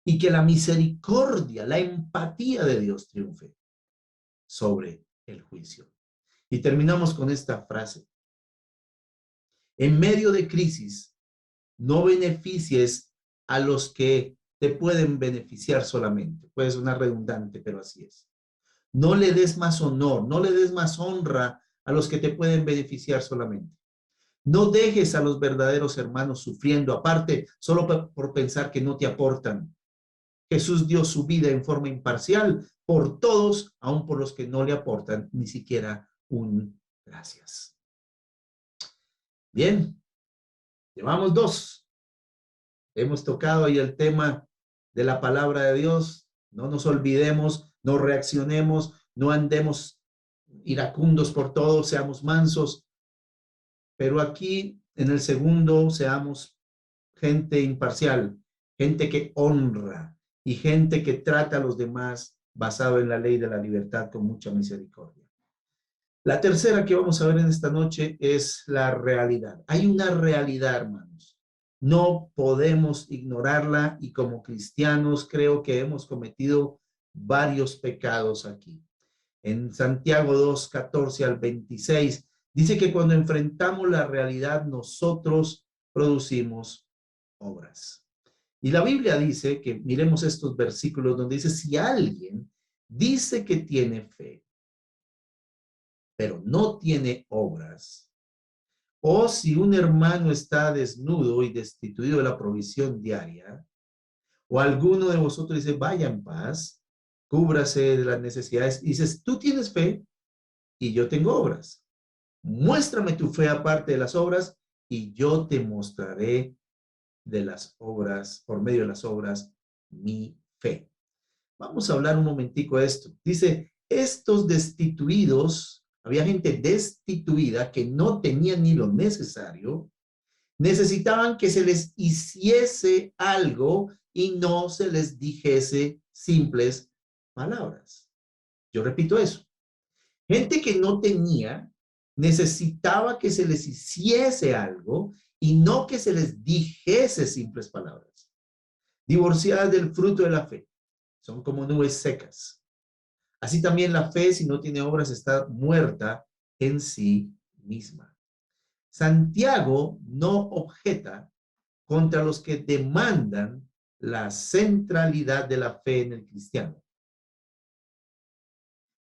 Y que la misericordia, la empatía de Dios triunfe sobre el juicio. Y terminamos con esta frase. En medio de crisis, no beneficies a los que te pueden beneficiar solamente. Puede sonar redundante, pero así es. No le des más honor, no le des más honra a los que te pueden beneficiar solamente. No dejes a los verdaderos hermanos sufriendo, aparte, solo por pensar que no te aportan. Jesús dio su vida en forma imparcial por todos, aun por los que no le aportan ni siquiera un gracias. Bien, llevamos 2. Hemos tocado ahí el tema de la palabra de Dios. No nos olvidemos, no reaccionemos, no andemos iracundos por todo, seamos mansos. Pero aquí en el segundo, seamos gente imparcial, gente que honra y gente que trata a los demás basado en la ley de la libertad con mucha misericordia. La tercera que vamos a ver en esta noche es la realidad. Hay una realidad, hermanos. No podemos ignorarla y como cristianos creo que hemos cometido varios pecados aquí. En Santiago 2, 14 al 26, dice que cuando enfrentamos la realidad, nosotros producimos obras. Y la Biblia dice que miremos estos versículos donde dice, si alguien dice que tiene fe, pero no tiene obras, o si un hermano está desnudo y destituido de la provisión diaria, o alguno de vosotros dice, vaya en paz, cúbrase de las necesidades, y dices, tú tienes fe y yo tengo obras. Muéstrame tu fe aparte de las obras y yo te mostraré de las obras, por medio de las obras, mi fe. Vamos a hablar un momentico de esto. Dice, estos destituidos, había gente destituida que no tenía ni lo necesario, necesitaban que se les hiciese algo y no se les dijese simples palabras. Yo repito eso. Gente que no tenía, necesitaba que se les hiciese algo y no que se les dijese simples palabras. Divorciadas del fruto de la fe. Son como nubes secas. Así también la fe, si no tiene obras, está muerta en sí misma. Santiago no objeta contra los que demandan la centralidad de la fe en el cristiano,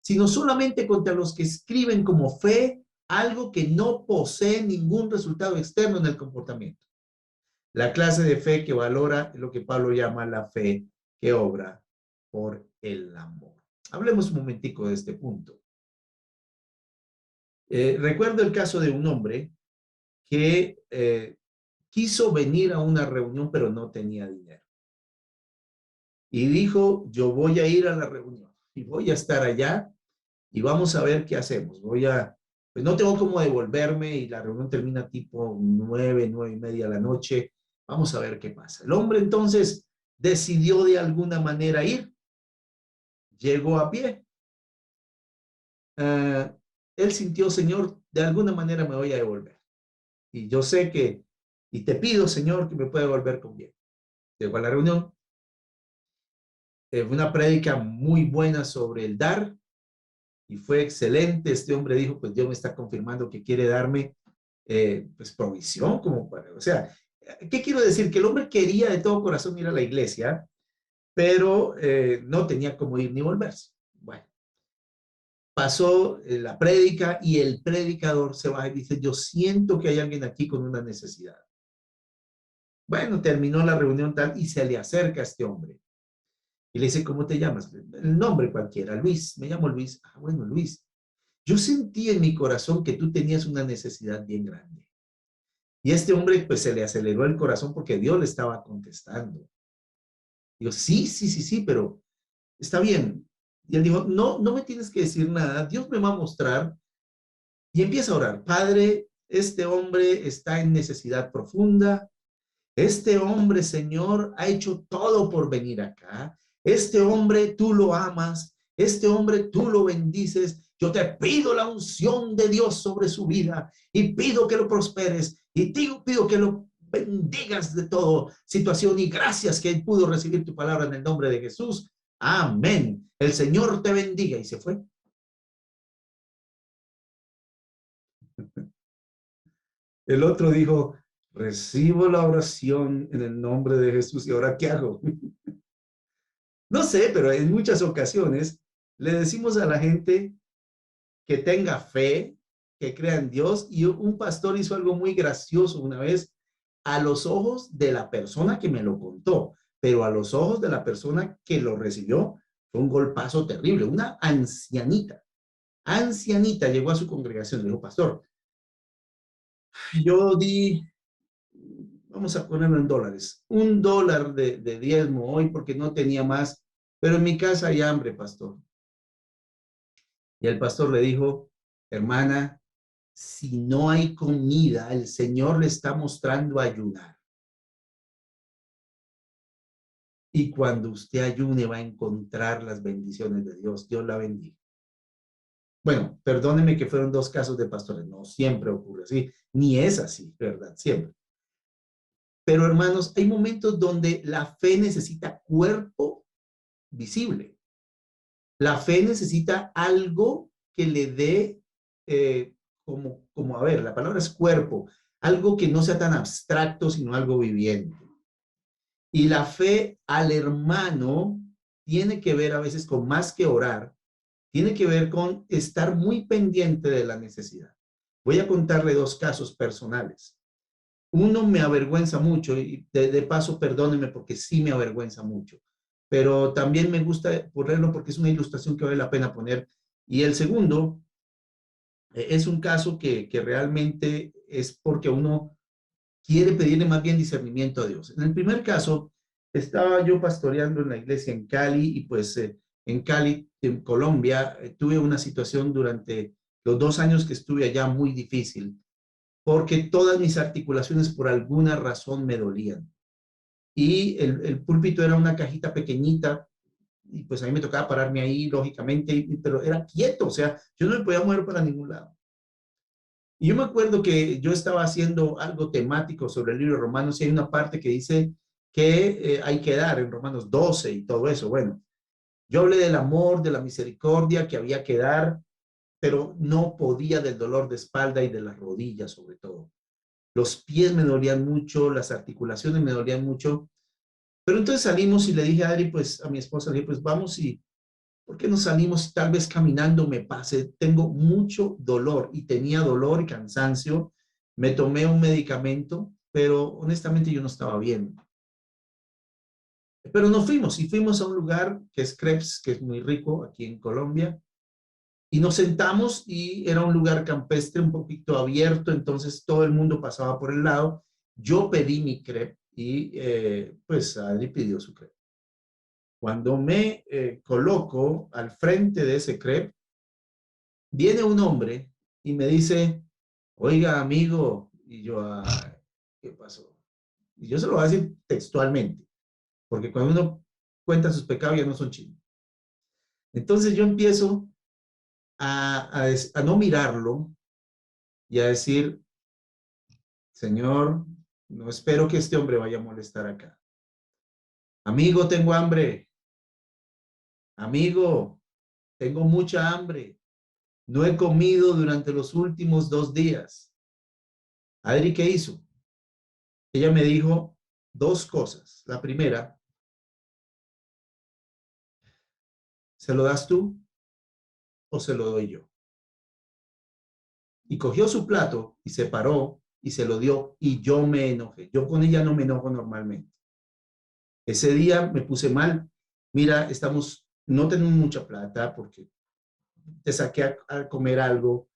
sino solamente contra los que escriben como fe algo que no posee ningún resultado externo en el comportamiento. La clase de fe que valora es lo que Pablo llama la fe que obra por el amor. Hablemos un momentico de este punto. Recuerdo el caso de un hombre que quiso venir a una reunión, pero no tenía dinero. Y dijo, yo voy a ir a la reunión y voy a estar allá y vamos a ver qué hacemos. Pues no tengo cómo devolverme y la reunión termina tipo 9:30 de la noche. Vamos a ver qué pasa. El hombre entonces decidió de alguna manera ir. Llegó a pie. Uh, Él sintió, Señor, de alguna manera me voy a devolver. Y yo sé y te pido, Señor, que me pueda devolver con bien. Llegó a la reunión. Fue una prédica muy buena sobre el dar y fue excelente. Este hombre dijo, pues Dios me está confirmando que quiere darme pues provisión, como para, o sea, ¿qué quiero decir? Que el hombre quería de todo corazón ir a la iglesia, pero no tenía cómo ir ni volverse. Bueno, pasó la prédica y el predicador se va y dice, yo siento que hay alguien aquí con una necesidad. Bueno, terminó la reunión tal y se le acerca a este hombre y le dice, ¿cómo te llamas? El nombre cualquiera, Luis, me llamo Luis. Ah, bueno, Luis, yo sentí en mi corazón que tú tenías una necesidad bien grande. Y este hombre pues se le aceleró el corazón porque Dios le estaba contestando. Digo, sí, sí, sí, sí, pero está bien. Y él dijo, no, no me tienes que decir nada, Dios me va a mostrar. Y empieza a orar, Padre, este hombre está en necesidad profunda. Este hombre, Señor, ha hecho todo por venir acá. Este hombre, tú lo amas. Este hombre, tú lo bendices. Yo te pido la unción de Dios sobre su vida y pido que lo prosperes y pido que lo bendigas de toda situación y gracias que él pudo recibir tu palabra en el nombre de Jesús. Amén. El Señor te bendiga y se fue. El otro dijo, recibo la oración en el nombre de Jesús y ahora ¿qué hago? No sé, pero en muchas ocasiones le decimos a la gente que tenga fe, que crea en Dios. Y un pastor hizo algo muy gracioso una vez a los ojos de la persona que me lo contó, pero a los ojos de la persona que lo recibió fue un golpazo terrible. Una ancianita llegó a su congregación y le dijo, pastor, yo di, vamos a ponerlo en dólares, $1 de diezmo hoy porque no tenía más, pero en mi casa hay hambre, pastor. Y el pastor le dijo, hermana, si no hay comida, el Señor le está mostrando ayunar. Y cuando usted ayune va a encontrar las bendiciones de Dios. Dios la bendiga. Bueno, perdóneme que fueron 2 casos de pastores. No siempre ocurre así, ni es así, ¿verdad? Siempre. Pero hermanos, hay momentos donde la fe necesita cuerpo visible. La fe necesita algo que le dé, a ver, la palabra es cuerpo, algo que no sea tan abstracto, sino algo viviente. Y la fe al hermano tiene que ver a veces con más que orar, tiene que ver con estar muy pendiente de la necesidad. Voy a contarle 2 casos personales. Uno me avergüenza mucho y de paso perdóneme porque sí me avergüenza mucho, pero también me gusta ponerlo porque es una ilustración que vale la pena poner. Y el segundo es un caso que realmente es porque uno quiere pedirle más bien discernimiento a Dios. En el primer caso, estaba yo pastoreando en la iglesia en Cali y pues en Cali, en Colombia, tuve una situación durante los 2 años que estuve allá muy difícil porque todas mis articulaciones por alguna razón me dolían. Y el púlpito era una cajita pequeñita y pues a mí me tocaba pararme ahí, lógicamente, pero era quieto, o sea, yo no me podía mover para ningún lado. Y yo me acuerdo que yo estaba haciendo algo temático sobre el libro de Romanos y hay una parte que dice que hay que dar en Romanos 12 y todo eso. Bueno, yo hablé del amor, de la misericordia que había que dar, pero no podía del dolor de espalda y de las rodillas sobre todo. Los pies me dolían mucho, las articulaciones me dolían mucho. Pero entonces salimos y le dije a Adri, pues a mi esposa, le dije, pues vamos y ¿por qué no salimos? Tal vez caminando me pase. Tengo mucho dolor y tenía dolor y cansancio. Me tomé un medicamento pero honestamente yo no estaba bien. Pero nos fuimos y fuimos a un lugar que es Crepes, que es muy rico aquí en Colombia, y nos sentamos y era un lugar campestre un poquito abierto, entonces todo el mundo pasaba por el lado. Yo pedí mi crepe y pues Adri pidió su crepe. Cuando me coloco al frente de ese crepe, viene un hombre y me dice, oiga, amigo, y yo, "Ay, ¿qué pasó?" Y yo se lo voy a decir textualmente, porque cuando uno cuenta sus pecados ya no son chinos. Entonces yo empiezo a no mirarlo y a decir, Señor, no espero que este hombre vaya a molestar acá. Amigo, tengo hambre. Amigo, tengo mucha hambre. No he comido durante los últimos 2 días. Adri, ¿qué hizo? Ella me dijo dos cosas. La primera, ¿se lo das tú o se lo doy yo? Y cogió su plato y se paró y se lo dio y yo me enojé. Yo con ella no me enojo normalmente. Ese día me puse mal. Mira, no tenemos mucha plata porque te saqué a comer algo.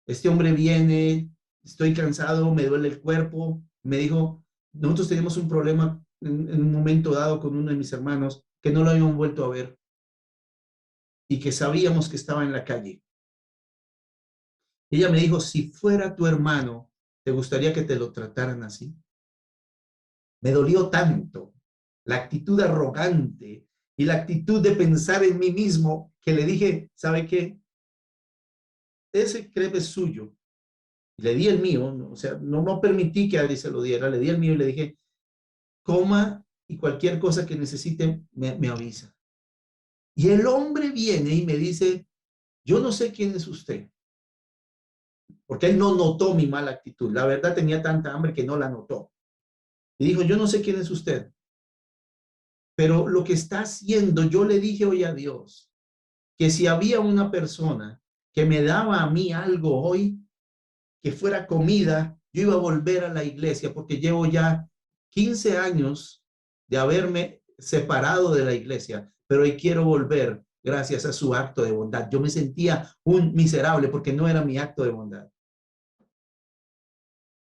Este hombre viene, estoy cansado, me duele el cuerpo. Me dijo, nosotros teníamos un problema en un momento dado con uno de mis hermanos que no lo habíamos vuelto a ver y que sabíamos que estaba en la calle. Y ella me dijo, si fuera tu hermano, ¿te gustaría que te lo trataran así? Me dolió tanto la actitud arrogante y la actitud de pensar en mí mismo que le dije, ¿sabe qué? Ese crepe es suyo. Y le di el mío, ¿no? O sea, no permití que Adri se lo diera, le di el mío y le dije, coma y cualquier cosa que necesite me avisa. Y el hombre viene y me dice, yo no sé quién es usted, porque él no notó mi mala actitud. La verdad tenía tanta hambre que no la notó. Y dijo, yo no sé quién es usted, pero lo que está haciendo, yo le dije hoy a Dios, que si había una persona que me daba a mí algo hoy, que fuera comida, yo iba a volver a la iglesia porque llevo ya 15 años de haberme separado de la iglesia, pero hoy quiero volver gracias a su acto de bondad. Yo me sentía un miserable porque no era mi acto de bondad.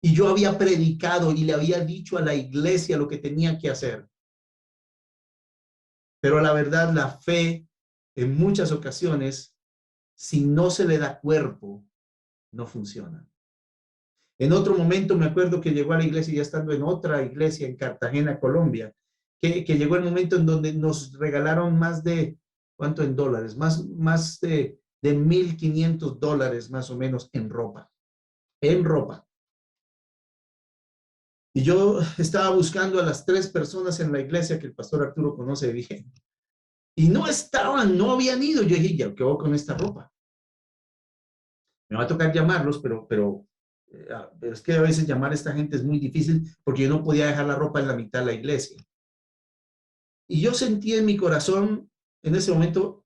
Y yo había predicado y le había dicho a la iglesia lo que tenía que hacer. Pero la verdad, la fe, en muchas ocasiones, si no se le da cuerpo, no funciona. En otro momento me acuerdo que llegó a la iglesia, ya estando en otra iglesia en Cartagena, Colombia, que llegó el momento en donde nos regalaron más de, ¿cuánto en dólares? Más de $1,500 más o menos en ropa. En ropa. Y yo estaba buscando a las 3 personas en la iglesia que el pastor Arturo conoce bien. Y no estaban, no habían ido. Yo dije, ya, ¿qué hago con esta ropa? Me va a tocar llamarlos, pero es que a veces llamar a esta gente es muy difícil porque yo no podía dejar la ropa en la mitad de la iglesia. Y yo sentí en mi corazón en ese momento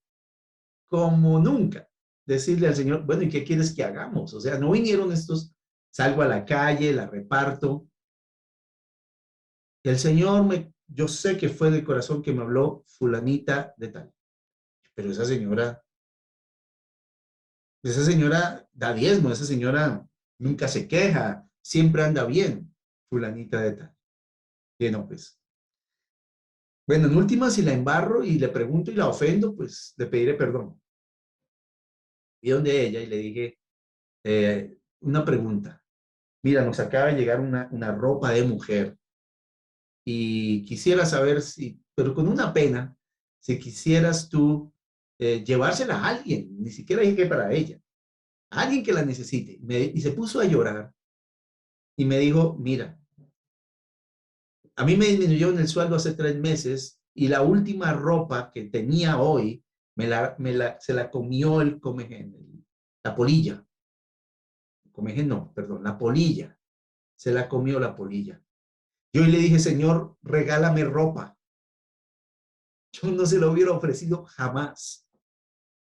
como nunca decirle al Señor, bueno, ¿y qué quieres que hagamos? O sea, no vinieron estos, salgo a la calle, la reparto. El Señor yo sé que fue del corazón que me habló fulanita de tal, pero esa señora da diezmo, esa señora nunca se queja, siempre anda bien, fulanita de tal. Y no, pues, bueno, en última, si la embarro y le pregunto y la ofendo, pues le pediré perdón. Y donde ella y le dije, una pregunta. Mira, nos acaba de llegar una ropa de mujer y quisiera saber si, pero con una pena, si quisieras tú llevársela a alguien, ni siquiera dije que para ella, a alguien que la necesite. Y se puso a llorar y me dijo, mira, a mí me disminuyó en el sueldo hace 3 meses y la última ropa que tenía hoy se la comió el comején, la polilla. Comején no, perdón, la polilla. Se la comió la polilla. Yo le dije, Señor, regálame ropa. Yo no se lo hubiera ofrecido jamás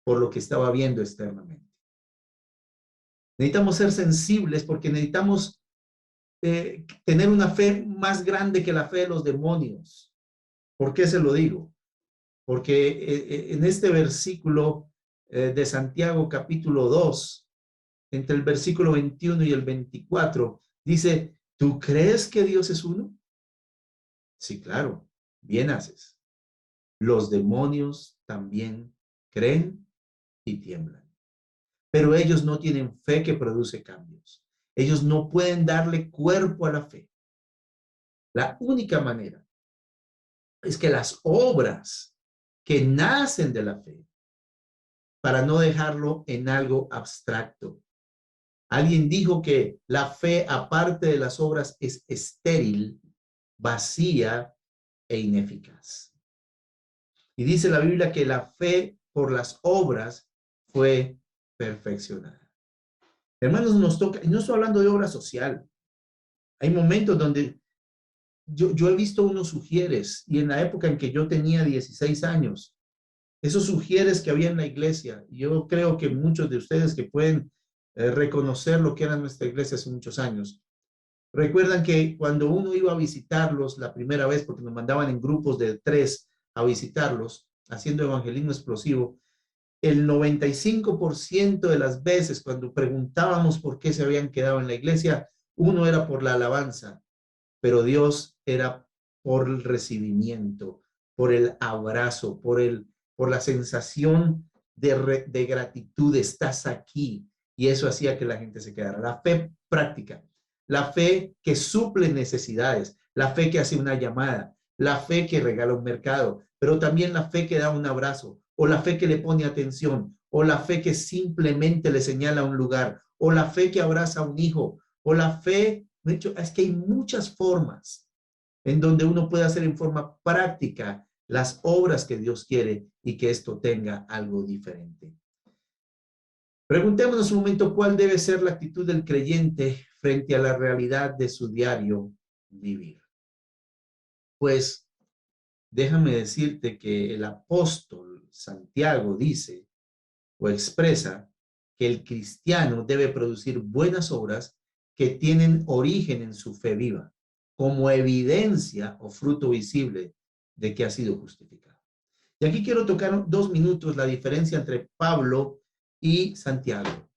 por lo que estaba viendo externamente. Necesitamos ser sensibles porque necesitamos tener una fe más grande que la fe de los demonios. ¿Por qué se lo digo? Porque en este versículo de Santiago capítulo 2, entre el versículo 21 y el 24, dice, ¿tú crees que Dios es uno? Sí, claro, bien haces. Los demonios también creen y tiemblan. Pero ellos no tienen fe que produce cambios. Ellos no pueden darle cuerpo a la fe. La única manera es que las obras que nacen de la fe, para no dejarlo en algo abstracto. Alguien dijo que la fe, aparte de las obras, es estéril, vacía e ineficaz. Y dice la Biblia que la fe por las obras fue perfeccionada. Hermanos, nos toca, y no estoy hablando de obra social. Hay momentos donde yo he visto unos sugieres, y en la época en que yo tenía 16 años, esos sugieres que había en la iglesia, yo creo que muchos de ustedes que pueden reconocer lo que era nuestra iglesia hace muchos años, recuerdan que cuando uno iba a visitarlos la primera vez, porque nos mandaban en grupos de 3 a visitarlos, haciendo evangelismo explosivo, el 95% de las veces cuando preguntábamos por qué se habían quedado en la iglesia, uno era por la alabanza, pero Dios era por el recibimiento, por el abrazo, por la sensación de gratitud, estás aquí. Y eso hacía que la gente se quedara. La fe práctica, la fe que suple necesidades, la fe que hace una llamada, la fe que regala un mercado, pero también la fe que da un abrazo, o la fe que le pone atención, o la fe que simplemente le señala un lugar, o la fe que abraza a un hijo, o la fe, de hecho, es que hay muchas formas en donde uno puede hacer en forma práctica las obras que Dios quiere y que esto tenga algo diferente. Preguntémonos un momento cuál debe ser la actitud del creyente frente a la realidad de su diario vivir. Pues déjame decirte que el apóstol Santiago dice o expresa que el cristiano debe producir buenas obras que tienen origen en su fe viva, como evidencia o fruto visible de que ha sido justificado. Y aquí quiero tocar 2 minutos la diferencia entre Pablo y Santiago.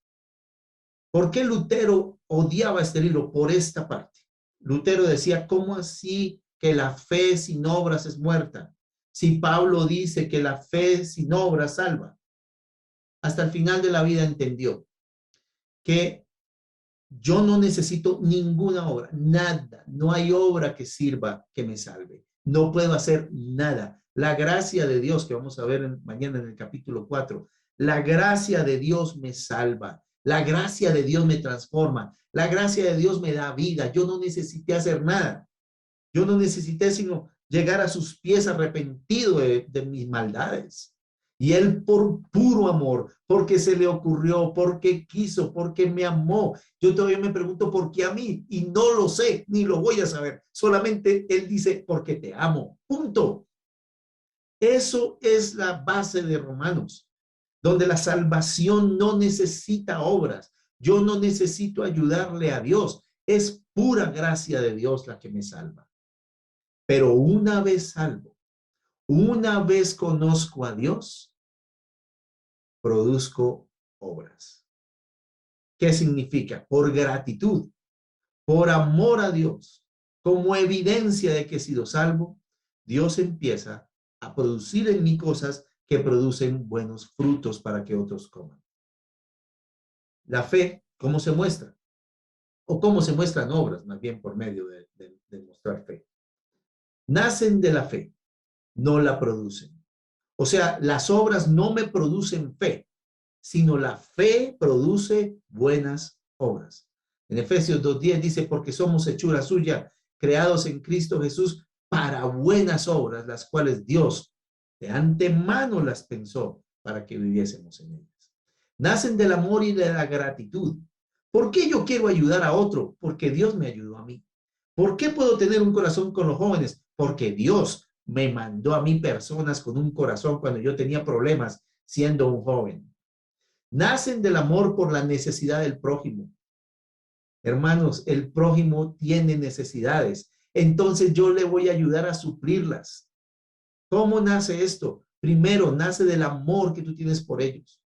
¿Por qué Lutero odiaba este libro? Por esta parte. Lutero decía, ¿cómo así que la fe sin obras es muerta? Si Pablo dice que la fe sin obras salva. Hasta el final de la vida entendió que yo no necesito ninguna obra, nada, no hay obra que sirva que me salve. No puedo hacer nada. La gracia de Dios, que vamos a ver mañana en el capítulo 4, la gracia de Dios me salva. La gracia de Dios me transforma. La gracia de Dios me da vida. Yo no necesité hacer nada. Yo no necesité sino llegar a sus pies arrepentido de mis maldades. Y él por puro amor, porque se le ocurrió, porque quiso, porque me amó. Yo todavía me pregunto por qué a mí y no lo sé, ni lo voy a saber. Solamente él dice, porque te amo. Punto. Eso es la base de Romanos, donde la salvación no necesita obras. Yo no necesito ayudarle a Dios. Es pura gracia de Dios la que me salva. Pero una vez salvo, una vez conozco a Dios, produzco obras. ¿Qué significa? Por gratitud, por amor a Dios, como evidencia de que he sido salvo, Dios empieza a producir en mí cosas que producen buenos frutos para que otros coman. La fe, ¿cómo se muestra? O cómo se muestran obras, más bien por medio de mostrar fe. Nacen de la fe, no la producen. O sea, las obras no me producen fe, sino la fe produce buenas obras. En Efesios 2:10 dice, porque somos hechura suya, creados en Cristo Jesús para buenas obras, las cuales Dios de antemano las pensó para que viviésemos en ellas. Nacen del amor y de la gratitud. ¿Por qué yo quiero ayudar a otro? Porque Dios me ayudó a mí. ¿Por qué puedo tener un corazón con los jóvenes? Porque Dios me mandó a mí personas con un corazón cuando yo tenía problemas siendo un joven. Nacen del amor por la necesidad del prójimo. Hermanos, el prójimo tiene necesidades. Entonces yo le voy a ayudar a suplirlas. ¿Cómo nace esto? Primero, nace del amor que tú tienes por ellos.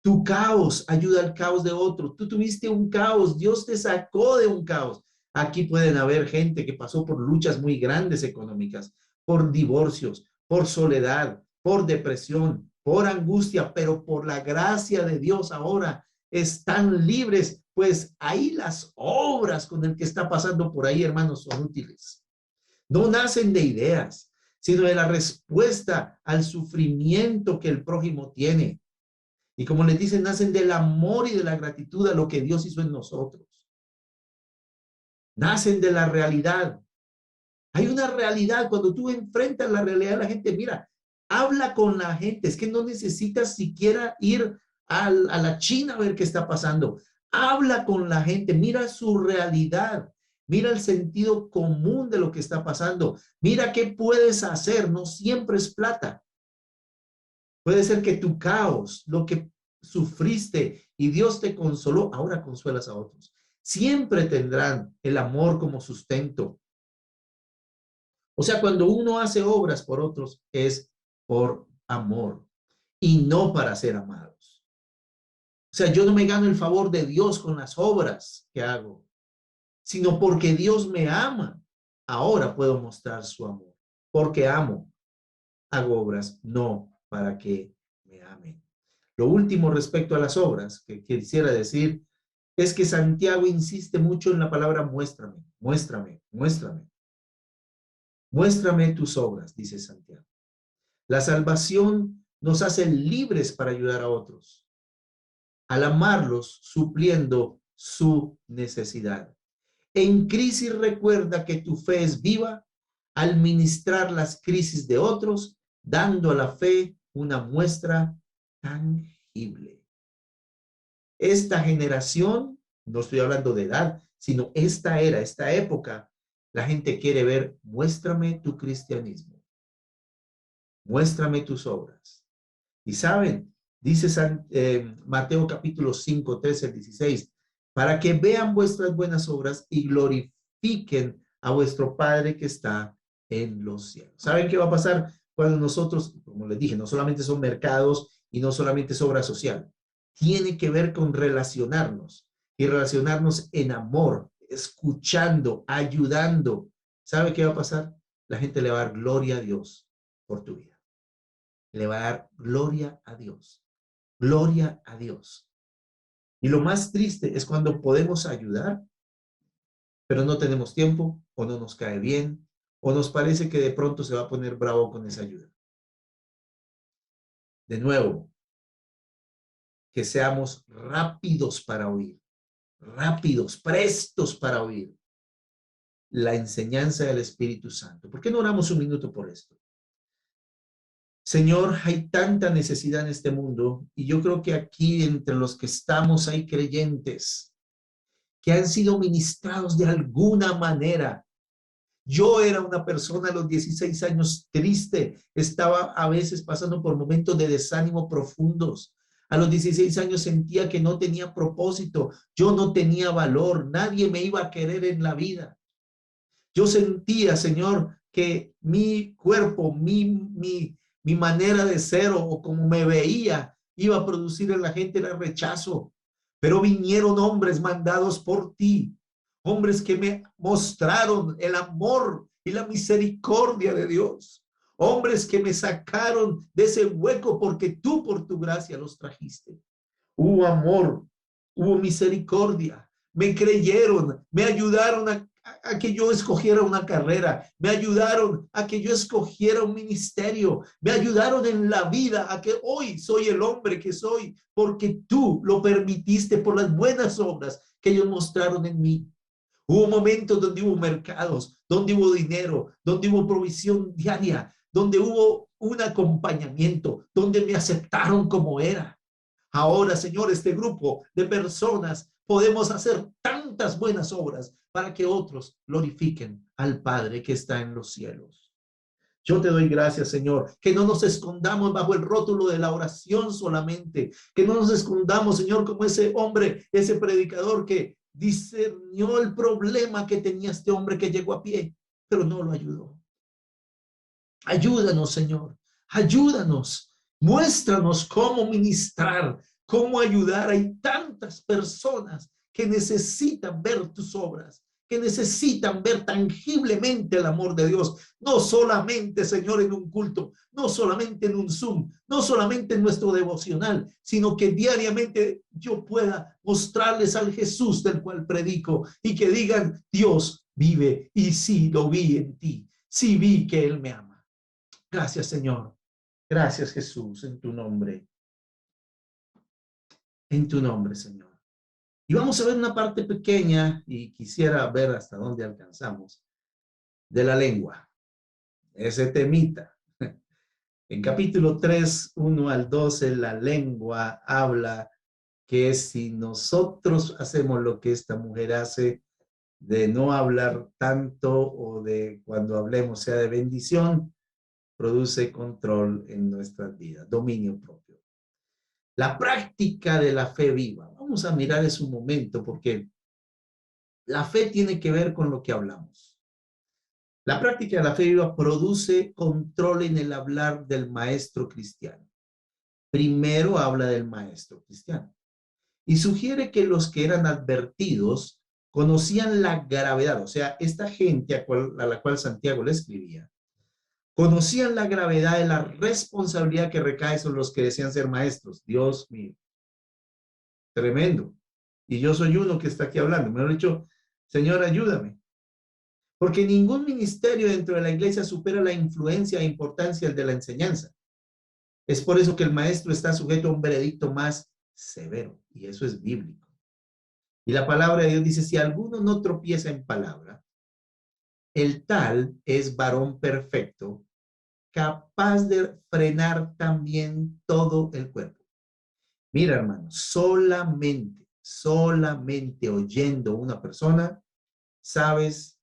Tu caos ayuda al caos de otro. Tú tuviste un caos, Dios te sacó de un caos. Aquí pueden haber gente que pasó por luchas muy grandes económicas, por divorcios, por soledad, por depresión, por angustia, pero por la gracia de Dios ahora están libres, pues ahí las obras con el que está pasando por ahí, hermanos, son útiles. No nacen de ideas, sino de la respuesta al sufrimiento que el prójimo tiene. Y como les dicen, nacen del amor y de la gratitud a lo que Dios hizo en nosotros. Nacen de la realidad. Hay una realidad. Cuando tú enfrentas la realidad de la gente, mira, habla con la gente. Es que no necesitas siquiera ir a la China a ver qué está pasando. Habla con la gente. Mira su realidad. Mira el sentido común de lo que está pasando. Mira qué puedes hacer. No siempre es plata. Puede ser que tu caos, lo que sufriste y Dios te consoló, ahora consuelas a otros. Siempre tendrán el amor como sustento. O sea, cuando uno hace obras por otros es por amor y no para ser amados. O sea, yo no me gano el favor de Dios con las obras que hago, sino porque Dios me ama. Ahora puedo mostrar su amor. Porque amo, hago obras, no para que me amen. Lo último respecto a las obras que quisiera decir es que Santiago insiste mucho en la palabra muéstrame, muéstrame, muéstrame. Muéstrame tus obras, dice Santiago. La salvación nos hace libres para ayudar a otros, al amarlos supliendo su necesidad. En crisis recuerda que tu fe es viva al ministrar las crisis de otros, dando a la fe una muestra tangible. Esta generación, no estoy hablando de edad, sino esta era, esta época, la gente quiere ver, muéstrame tu cristianismo, muéstrame tus obras. Y saben, dice Mateo capítulo 5, 13 al 16, para que vean vuestras buenas obras y glorifiquen a vuestro Padre que está en los cielos. ¿Saben qué va a pasar cuando nosotros, como les dije, no solamente son mercados y no solamente es obra social, tiene que ver con relacionarnos y relacionarnos en amor, escuchando, ayudando? ¿Sabe qué va a pasar? La gente le va a dar gloria a Dios por tu vida. Le va a dar gloria a Dios. Gloria a Dios. Y lo más triste es cuando podemos ayudar, pero no tenemos tiempo, o no nos cae bien, o nos parece que de pronto se va a poner bravo con esa ayuda. De nuevo, que seamos rápidos para oír, rápidos, prestos para oír la enseñanza del Espíritu Santo. ¿Por qué no oramos un minuto por esto? Señor, hay tanta necesidad en este mundo y yo creo que aquí entre los que estamos hay creyentes que han sido ministrados de alguna manera. Yo era una persona a los 16 años triste, estaba a veces pasando por momentos de desánimo profundos. A los 16 años sentía que no tenía propósito, yo no tenía valor, nadie me iba a querer en la vida. Yo sentía, Señor, que mi cuerpo, mi manera de ser o como me veía iba a producir en la gente el rechazo. Pero vinieron hombres mandados por ti, hombres que me mostraron el amor y la misericordia de Dios, hombres que me sacaron de ese hueco porque tú por tu gracia los trajiste. Hubo amor, hubo misericordia, me creyeron, me ayudaron a que yo escogiera una carrera, me ayudaron a que yo escogiera un ministerio, me ayudaron en la vida a que hoy soy el hombre que soy, porque tú lo permitiste por las buenas obras que ellos mostraron en mí. Hubo momentos donde hubo mercados, donde hubo dinero, donde hubo provisión diaria, donde hubo un acompañamiento, donde me aceptaron como era. Ahora, Señor, este grupo de personas podemos hacer tantas buenas obras para que otros glorifiquen al Padre que está en los cielos. Yo te doy gracias, Señor, que no nos escondamos bajo el rótulo de la oración solamente, que no nos escondamos, Señor, como ese hombre, ese predicador que discernió el problema que tenía este hombre que llegó a pie, pero no lo ayudó. Ayúdanos, Señor, ayúdanos, muéstranos cómo ministrar, cómo ayudar. Hay tantas personas que necesitan ver tus obras, que necesitan ver tangiblemente el amor de Dios, no solamente, Señor, en un culto, no solamente en un Zoom, no solamente en nuestro devocional, sino que diariamente yo pueda mostrarles al Jesús del cual predico y que digan, Dios vive y sí lo vi en ti, sí vi que Él me ama. Gracias, Señor. Gracias, Jesús, en tu nombre. En tu nombre, Señor. Y vamos a ver una parte pequeña, y quisiera ver hasta dónde alcanzamos, de la lengua. Ese temita. En capítulo 3, 1 al 12, la lengua habla que si nosotros hacemos lo que esta mujer hace, de no hablar tanto o de cuando hablemos sea de bendición, produce control en nuestras vidas, dominio propio. La práctica de la fe viva. Vamos a mirar eso un momento porque la fe tiene que ver con lo que hablamos. La práctica de la fe viva produce control en el hablar del maestro cristiano. Primero habla del maestro cristiano y sugiere que los que eran advertidos conocían la gravedad, o sea, esta gente a la cual Santiago le escribía, conocían la gravedad de la responsabilidad que recae sobre los que desean ser maestros. Dios mío, tremendo. Y yo soy uno que está aquí hablando. Me han dicho, Señor, ayúdame. Porque ningún ministerio dentro de la iglesia supera la influencia e importancia de la enseñanza. Es por eso que el maestro está sujeto a un veredicto más severo. Y eso es bíblico. Y la palabra de Dios dice, si alguno no tropieza en palabra, el tal es varón perfecto, capaz de frenar también todo el cuerpo. Mira, hermano, solamente oyendo una persona, sabes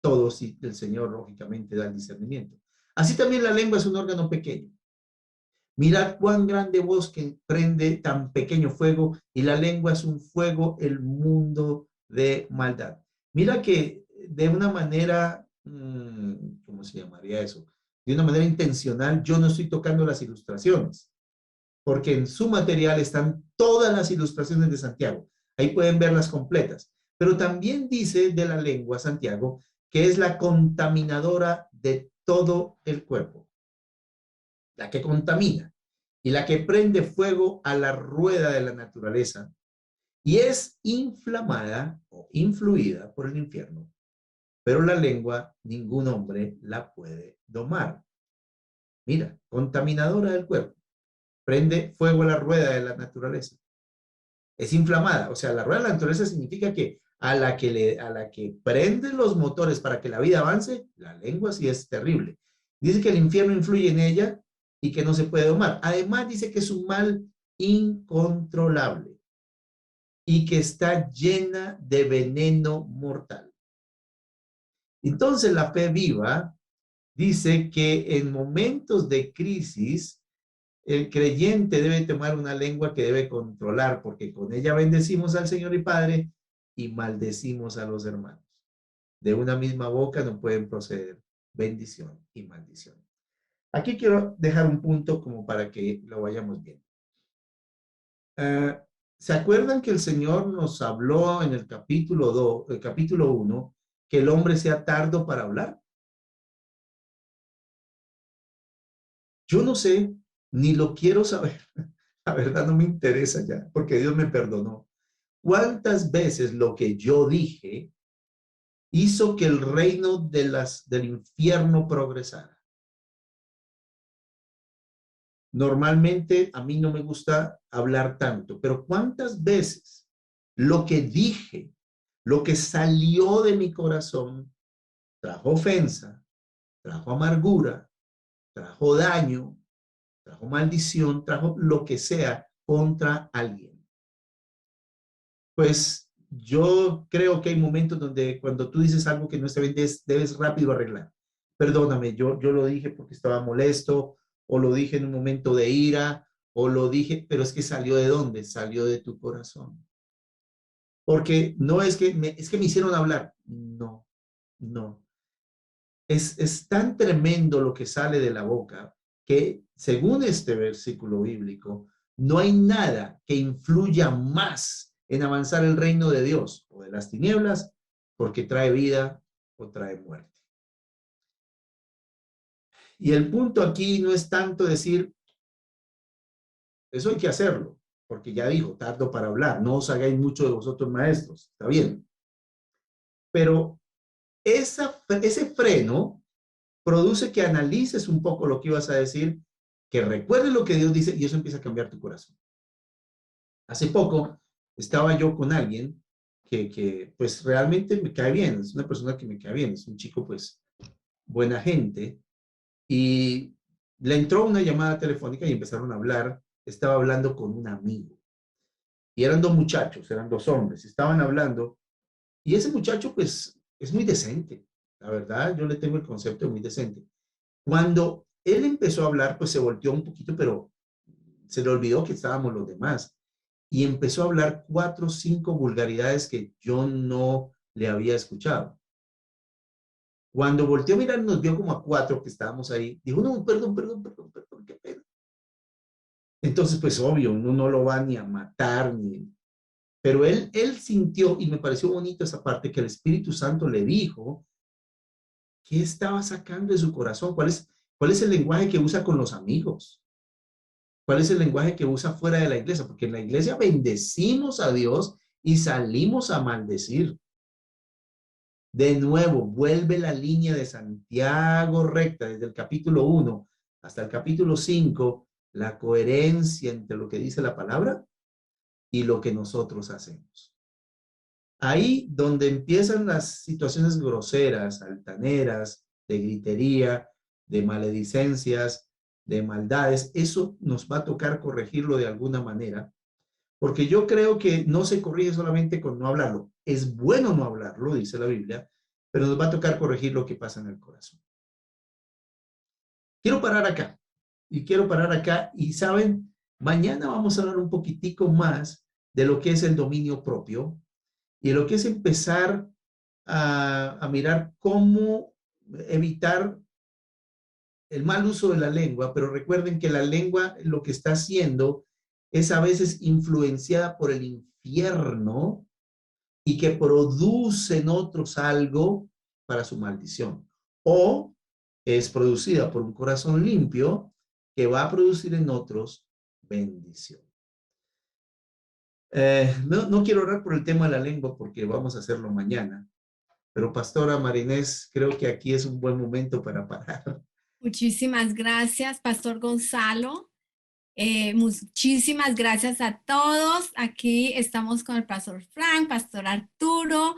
todo si el Señor lógicamente da el discernimiento. Así también la lengua es un órgano pequeño. Mirad cuán grande bosque prende tan pequeño fuego, y la lengua es un fuego, el mundo de maldad. Mira que de una manera, ¿cómo se llamaría eso? De una manera intencional, yo no estoy tocando las ilustraciones, porque en su material están todas las ilustraciones de Santiago. Ahí pueden verlas completas. Pero también dice de la lengua, Santiago, que es la contaminadora de todo el cuerpo, la que contamina y la que prende fuego a la rueda de la naturaleza y es inflamada o influida por el infierno. Pero la lengua, ningún hombre la puede domar. Mira, contaminadora del cuerpo, prende fuego a la rueda de la naturaleza. Es inflamada, o sea, la rueda de la naturaleza significa que a la que prenden los motores para que la vida avance, la lengua sí es terrible. Dice que el infierno influye en ella y que no se puede domar. Además dice que es un mal incontrolable y que está llena de veneno mortal. Entonces la fe viva dice que en momentos de crisis el creyente debe tomar una lengua que debe controlar, porque con ella bendecimos al Señor y Padre y maldecimos a los hermanos. De una misma boca no pueden proceder bendición y maldición. Aquí quiero dejar un punto como para que lo vayamos viendo. ¿Se acuerdan que el Señor nos habló en el capítulo 1, que el hombre sea tardo para hablar? Yo no sé, ni lo quiero saber. La verdad no me interesa ya, porque Dios me perdonó. ¿Cuántas veces lo que yo dije hizo que el reino del infierno progresara? Normalmente a mí no me gusta hablar tanto, pero ¿cuántas veces lo que dije, lo que salió de mi corazón, trajo ofensa, trajo amargura, trajo daño, trajo maldición, trajo lo que sea contra alguien? Pues yo creo que hay momentos donde cuando tú dices algo que no está bien, debes rápido arreglar. Perdóname, yo lo dije porque estaba molesto, o lo dije en un momento de ira, o lo dije, pero es que salió de dónde? Salió de tu corazón. porque no es que me hicieron hablar. No, no. Es tan tremendo lo que sale de la boca que, según este versículo bíblico, no hay nada que influya más en avanzar el reino de Dios o de las tinieblas, porque trae vida o trae muerte. Y el punto aquí no es tanto decir, eso hay que hacerlo, porque ya dijo, tardo para hablar, no os hagáis mucho de vosotros maestros, está bien. Pero ese freno produce que analices un poco lo que ibas a decir, que recuerdes lo que Dios dice y eso empieza a cambiar tu corazón. Hace poco estaba yo con alguien que pues realmente me cae bien, es una persona que me cae bien, es un chico pues buena gente y le entró una llamada telefónica y empezaron a hablar, estaba hablando con un amigo y eran dos muchachos, eran dos hombres, estaban hablando y ese muchacho pues es muy decente, la verdad yo le tengo el concepto de muy decente. Cuando él empezó a hablar, pues se volteó un poquito, pero se le olvidó que estábamos los demás. Y empezó a hablar 4 o 5 vulgaridades que yo no le había escuchado. Cuando volteó a mirar, nos vio como a 4 que estábamos ahí. Dijo, no, perdón, perdón, perdón, perdón, qué pena. Entonces, pues obvio, uno no lo va ni a matar, ni... Pero él sintió, y me pareció bonito esa parte, que el Espíritu Santo le dijo, ¿qué estaba sacando de su corazón? ¿Cuál es el lenguaje que usa con los amigos? ¿Cuál es el lenguaje que usa fuera de la iglesia? Porque en la iglesia bendecimos a Dios y salimos a maldecir. De nuevo, vuelve la línea de Santiago recta desde el capítulo 1 hasta el capítulo 5, la coherencia entre lo que dice la palabra y lo que nosotros hacemos. Ahí donde empiezan las situaciones groseras, altaneras, de gritería, de maledicencias, de maldades, eso nos va a tocar corregirlo de alguna manera, porque yo creo que no se corrige solamente con no hablarlo. Es bueno no hablarlo, dice la Biblia, pero nos va a tocar corregir lo que pasa en el corazón. Quiero parar acá y quiero parar acá y saben, mañana vamos a hablar un poquitico más de lo que es el dominio propio y lo que es empezar a mirar cómo evitar el mal uso de la lengua, pero recuerden que la lengua lo que está haciendo es a veces influenciada por el infierno y que produce en otros algo para su maldición. O es producida por un corazón limpio que va a producir en otros bendición. No quiero orar por el tema de la lengua porque vamos a hacerlo mañana, pero Pastora Marinés, creo que aquí es un buen momento para parar. Muchísimas gracias, Pastor Gonzalo. Muchísimas gracias a todos. Aquí estamos con el Pastor Frank, Pastor Arturo.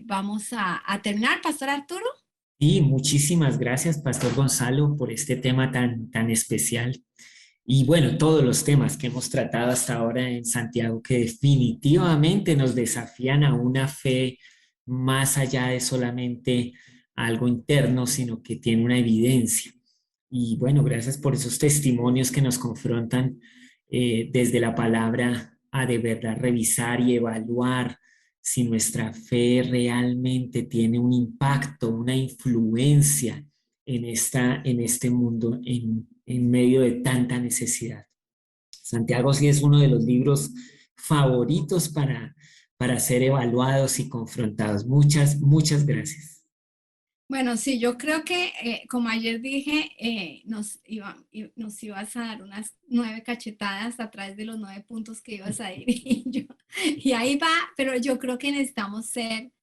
Vamos a terminar, Pastor Arturo. Y muchísimas gracias, Pastor Gonzalo, por este tema tan especial. Y bueno, todos los temas que hemos tratado hasta ahora en Santiago que definitivamente nos desafían a una fe más allá de solamente algo interno, sino que tiene una evidencia. Y bueno, gracias por esos testimonios que nos confrontan desde la palabra a de verdad revisar y evaluar si nuestra fe realmente tiene un impacto, una influencia en este mundo, en medio de tanta necesidad. Santiago sí es uno de los libros favoritos para ser evaluados y confrontados. Muchas gracias. Bueno, sí, yo creo que, como ayer dije, nos ibas a dar unas 9 cachetadas a través de los 9 puntos que ibas a ir. Y ahí va, pero yo creo que necesitamos ser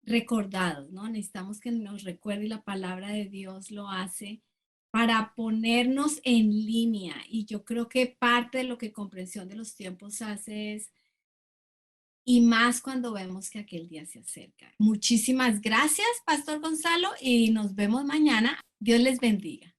recordados, ¿no? Necesitamos que nos recuerde y la palabra de Dios lo hace para ponernos en línea. Y yo creo que parte de lo que Comprensión de los Tiempos hace es, y más cuando vemos que aquel día se acerca. Muchísimas gracias, Pastor Gonzalo, y nos vemos mañana. Dios les bendiga.